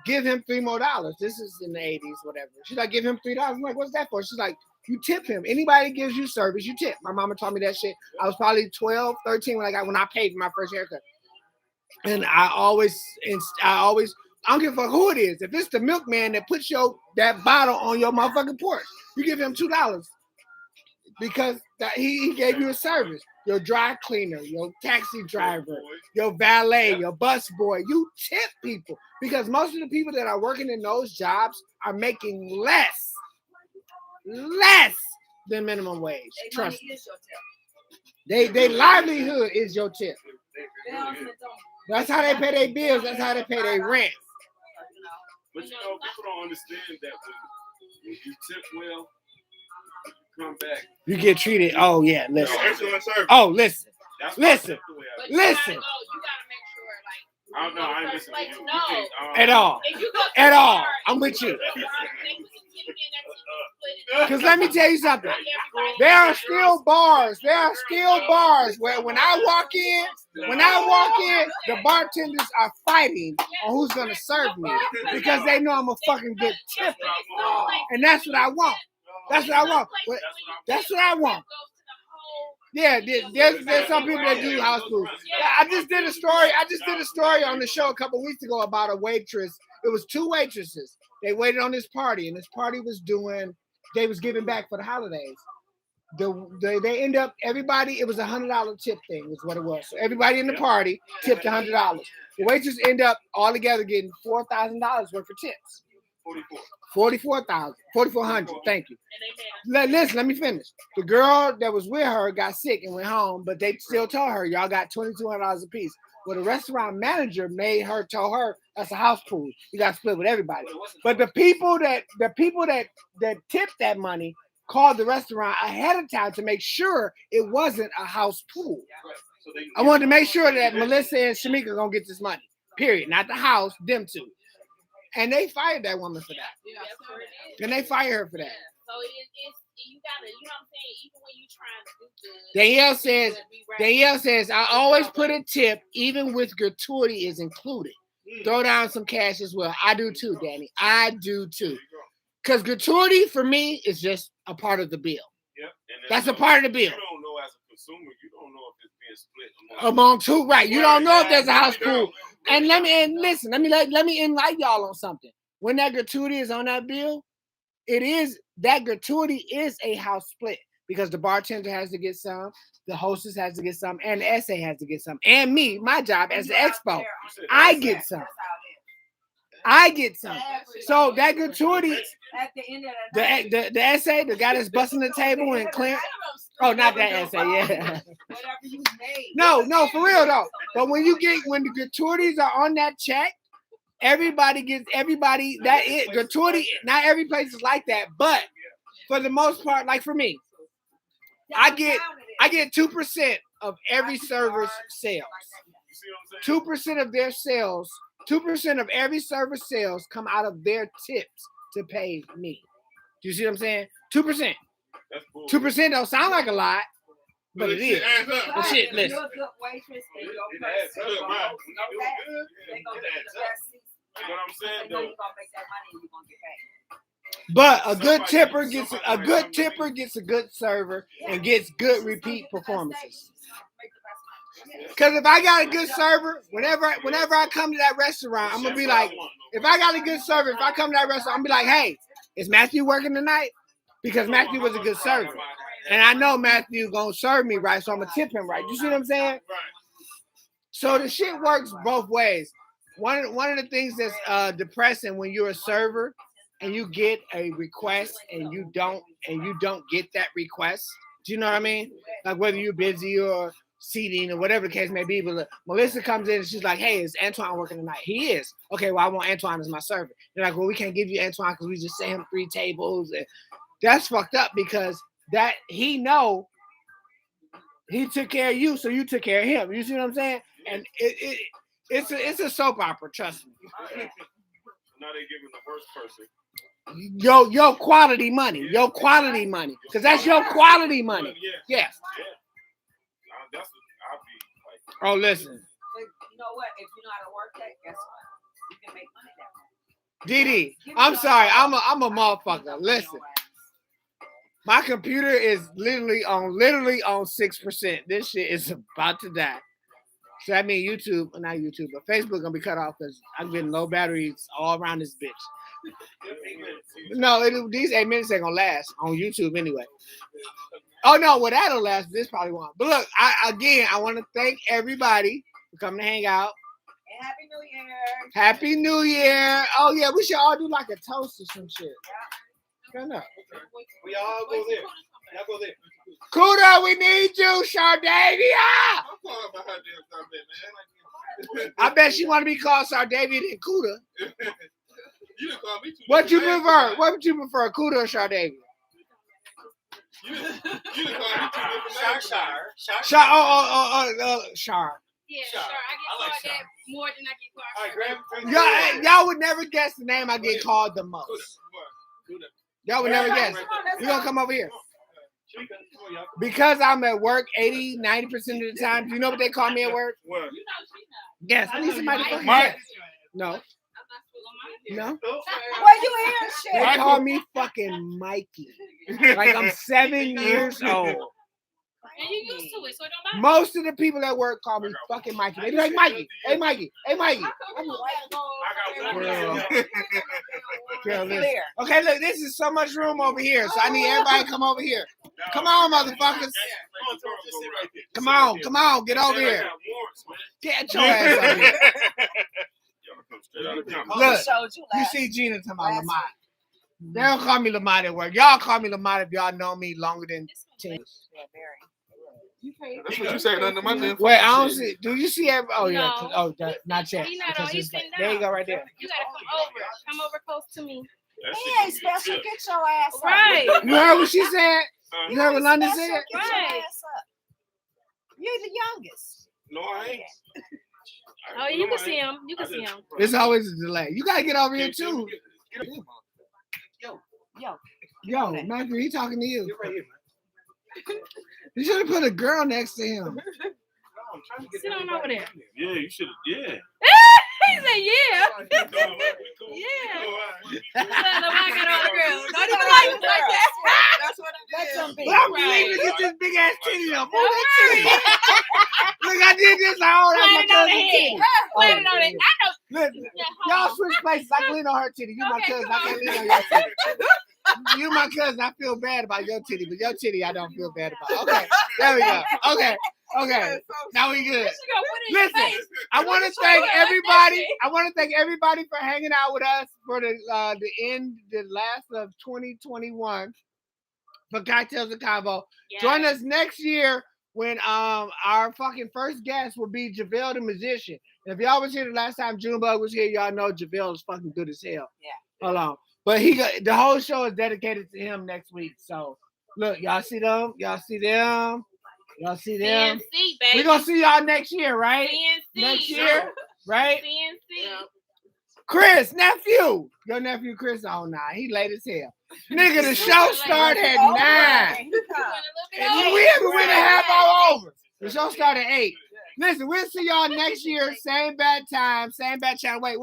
give him $3 more. This is in the 80s, whatever. She's like, give him $3. I'm like, what's that for? She's like, you tip him. Anybody that gives you service, you tip. My mama taught me that shit. I was probably 12, 13 when I paid for my first haircut. And I don't give a fuck who it is. If it's the milkman that puts that bottle on your motherfucking porch, you give him $2 because he gave you a service. Your dry cleaner, your taxi driver, your valet, your bus boy, you tip people because most of the people that are working in those jobs are making less than minimum wage. Trust me. Their livelihood is your tip. That's how they pay their bills. That's how they pay their rent. But people don't understand that when you tip well, you come back. You get treated. Oh yeah, listen. Listen. That's listen. But Listen. you gotta make sure, like, I don't know. I ain't listening to you. No. At all. if you go to At the all. bar, I'm with you. they put the tip in, that's Because let me tell you something. There are still bars. Where when I walk in, the bartenders are fighting on who's gonna serve me because they know I'm a fucking good tipper, and that's what I want. That's what I want. Yeah, there's some people that do house food. I just did a story on the show a couple weeks ago about a waitress. It was 2 waitresses. They waited on this party, and this party they was giving back for the holidays. They end up, everybody, it was $100 tip thing is what it was. So everybody in the party tipped $100. The waitress end up all together getting $4,000 worth of tips. 4,400. Thank you. Listen, let me finish. The girl that was with her got sick and went home, but they still told her, y'all got $2,200 a piece. Well, the restaurant manager told her that's a house pool. You got to split with everybody. But the people that tipped that money called the restaurant ahead of time to make sure it wasn't a house pool. I wanted to make sure that Melissa and Shamika are gonna get this money. Period. Not the house, them two. And they fired that woman for that. And they fired her for that. So it's you gotta, you know what I'm saying? Even when you trying to do good. Danielle says, I always put a tip, even with gratuity is included. Throw down some cash as well. I do too, Danny. I do too. Because gratuity for me is just a part of the bill. Yep. That's a part of the bill. You don't know as a consumer, you don't know if it's being split among two, right? You don't know if there's a house pool. And let me enlighten y'all on something. When that gratuity is on that bill, that gratuity is a house split because the bartender has to get some, the hostess has to get some, and the SA has to get some, and me, my job as the expo, I get some. So that gratuity, at the end of the night, the SA, the guy that's busting the table and clearing. Oh, not that SA, yeah. whatever you made. No, for real though. But when the gratuities are on that check, everybody that is gratuity. Not every place is like that, but for the most part, like for me, I get 2% of every server's sales. 2% of their sales, 2% of every server's sales come out of their tips to pay me. Do you see what I'm saying? 2%. 2% don't sound like a lot, but it is. But shit, listen. You're a good waitress and your person they're gonna get the best seats. You know what I'm saying? You're gonna make that money and you're gonna get paid. But a good tipper gets a good server and gets good repeat performances. Because if I got a good server, whenever I come to that restaurant, I'm gonna be like, if I got a good server, if I come to that restaurant, I'm gonna be like, hey, is Matthew working tonight? Because Matthew was a good server. And I know Matthew gonna serve me right, so I'm gonna tip him right. You see what I'm saying? So the shit works both ways. One of the things that's depressing when you're a server and you get a request and you don't get that request. Do you know what I mean? Like whether you're busy or seating or whatever the case may be. But Melissa comes in and she's like, hey, is Antoine working tonight? He is. Okay, well, I want Antoine as my server. They're like, well, we can't give you Antoine because we just sent him 3 tables. And that's fucked up because that he took care of you, so you took care of him. You see what I'm saying? And it's a soap opera, trust me. Now they giving the worst person. Your quality money. Your quality money. Because that's your quality money. Yes. That's what I'll be like. Oh, listen. But you know what? If you know how to work that, guess what? You can make money that way. Didi, I'm sorry. I'm a motherfucker. Listen. My computer is literally on 6%. This shit is about to die. So that means YouTube, not YouTube, but Facebook gonna be cut off because I'm getting low batteries all around this bitch. No, these 8 minutes ain't gonna last on YouTube anyway. Oh no, well that'll last. This probably won't. But look, I want to thank everybody for coming to hang out. And Happy New Year. Happy New Year! Oh yeah, we should all do like a toast or some shit. Turn up. We all go there. Y'all go there. Kuda, we need you, Sardavia. I'm calling my hot damn something, man. I bet she want to be called Sardavia than Kuda. You didn't call me too. What you prefer? What would you prefer, Kuda or Sardavia? You didn't call me two different names. Shar. Yeah, Sure. sure. I like get called that more than I get called. All right, grab. Y'all would never guess the name I get called the most. Y'all would never guess. You gonna come over here. Because I'm at work 80, 90% of the time. Do you know what they call me at work? What? Yes, I need somebody to fucking Mike. guess. No. No. Well, you hear shit. They call me fucking Mikey. Like I'm 7 years old. And you used to it, so it don't matter. Most of the people at work call me fucking Mikey. They be like, Mikey, hey Mikey, hey Mikey. Girl, listen. Okay, look, this is so much room over here, so I need everybody to come over here. Come on, motherfuckers. Come on, get over here. Get your ass over here. Look, you see Gina talking about Lamont. They don't call me Lamont at work. Y'all call me Lamont if y'all know me longer than 10 years. That's what you say. Nothing to my damn. Wait, I don't see. Do you see every? Oh yeah. No. Not yet. He's not on. He's sitting down. There you go, right there. You gotta come over. Come over close to me. He ain't special. Get your ass up. Right. You heard what she said? You heard what London said? Get your Right. ass up. You're the youngest. No, I ain't. Oh, you can see him. You can see him. There's always a delay. You gotta get over here too. Yo, Matthew, he talking to you. You're right here, man. You should have put a girl next to him. Sit on over there. Yeah, you should have. Yeah. He said, yeah. Yeah. I got all the girls. Don't even like you like that. That's what it is. But I'm leaving to get this big ass titty up. Move that titty. Look, I did this. I don't have my cousin titty. Plant it on it. I know. Look, Yeah, hold y'all switch places. I can lean on her titty. You my Okay, cousin. come I can't on. lean on your titty. You my cousin. I feel bad about your titty, but your titty I don't feel bad about. Okay, there we go. Okay. Now we good. Listen, I want to thank everybody. I want to thank everybody for hanging out with us for the last of 2021 for Cocktails and Convo. Yes. Join us next year when our fucking first guest will be JaVale the musician. And if y'all was here the last time Junebug was here, y'all know JaVale is fucking good as hell. Yeah. Hold on. But the whole show is dedicated to him next week. So look, y'all see them? Y'all see them? CNC, baby. We're gonna see y'all next year, right? CNC. Next year, right? CNC. Chris, nephew. Your nephew Chris on 9. He late as hell. Nigga, the show started at 9. And we haven't went a half hour over. The show started at 8. Listen, we'll see y'all next year. Same bad time, same bad channel. Wait,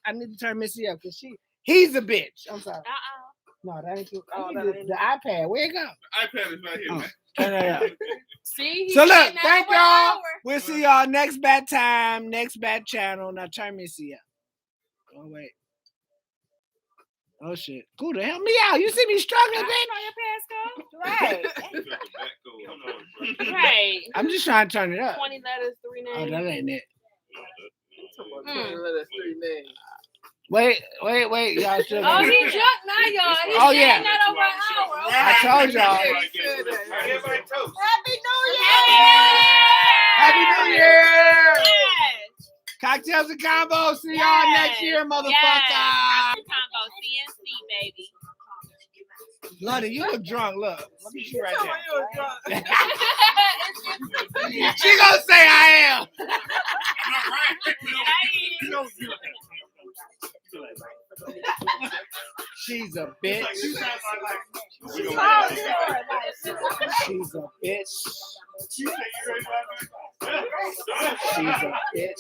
I need to turn Missy up because he's a bitch. I'm sorry. No, that ain't the iPad. Where it go? The iPad is right here, man. Turn it up. See? So look, thank y'all. We'll see y'all next bad time, next bad channel. Now turn Missy up. Oh wait. Oh shit. Cool to help me out. You see me struggling, Right. bitch? Right. I'm just trying to turn it up. 20 letters, 3 names. Oh, that ain't it. 20 letters, 3 names. Wait. Y'all still Oh, he jumped now, y'all. He's Oh, yeah. saying that over an hour. I told y'all. Everybody toast. Happy New Happy Year! New Year! Yes. Cocktails and Combos. See y'all next year, motherfucker. Yes. Combo CNC, baby. London, you look drunk. Look at you right there. Yes. She gonna say I am. She She's a bitch. She's a bitch. She's a bitch.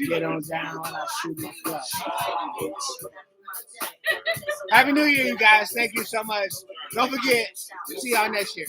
Get on down. I'll shoot my flush. Happy New Year, you guys. Thank you so much. Don't forget. See y'all next year.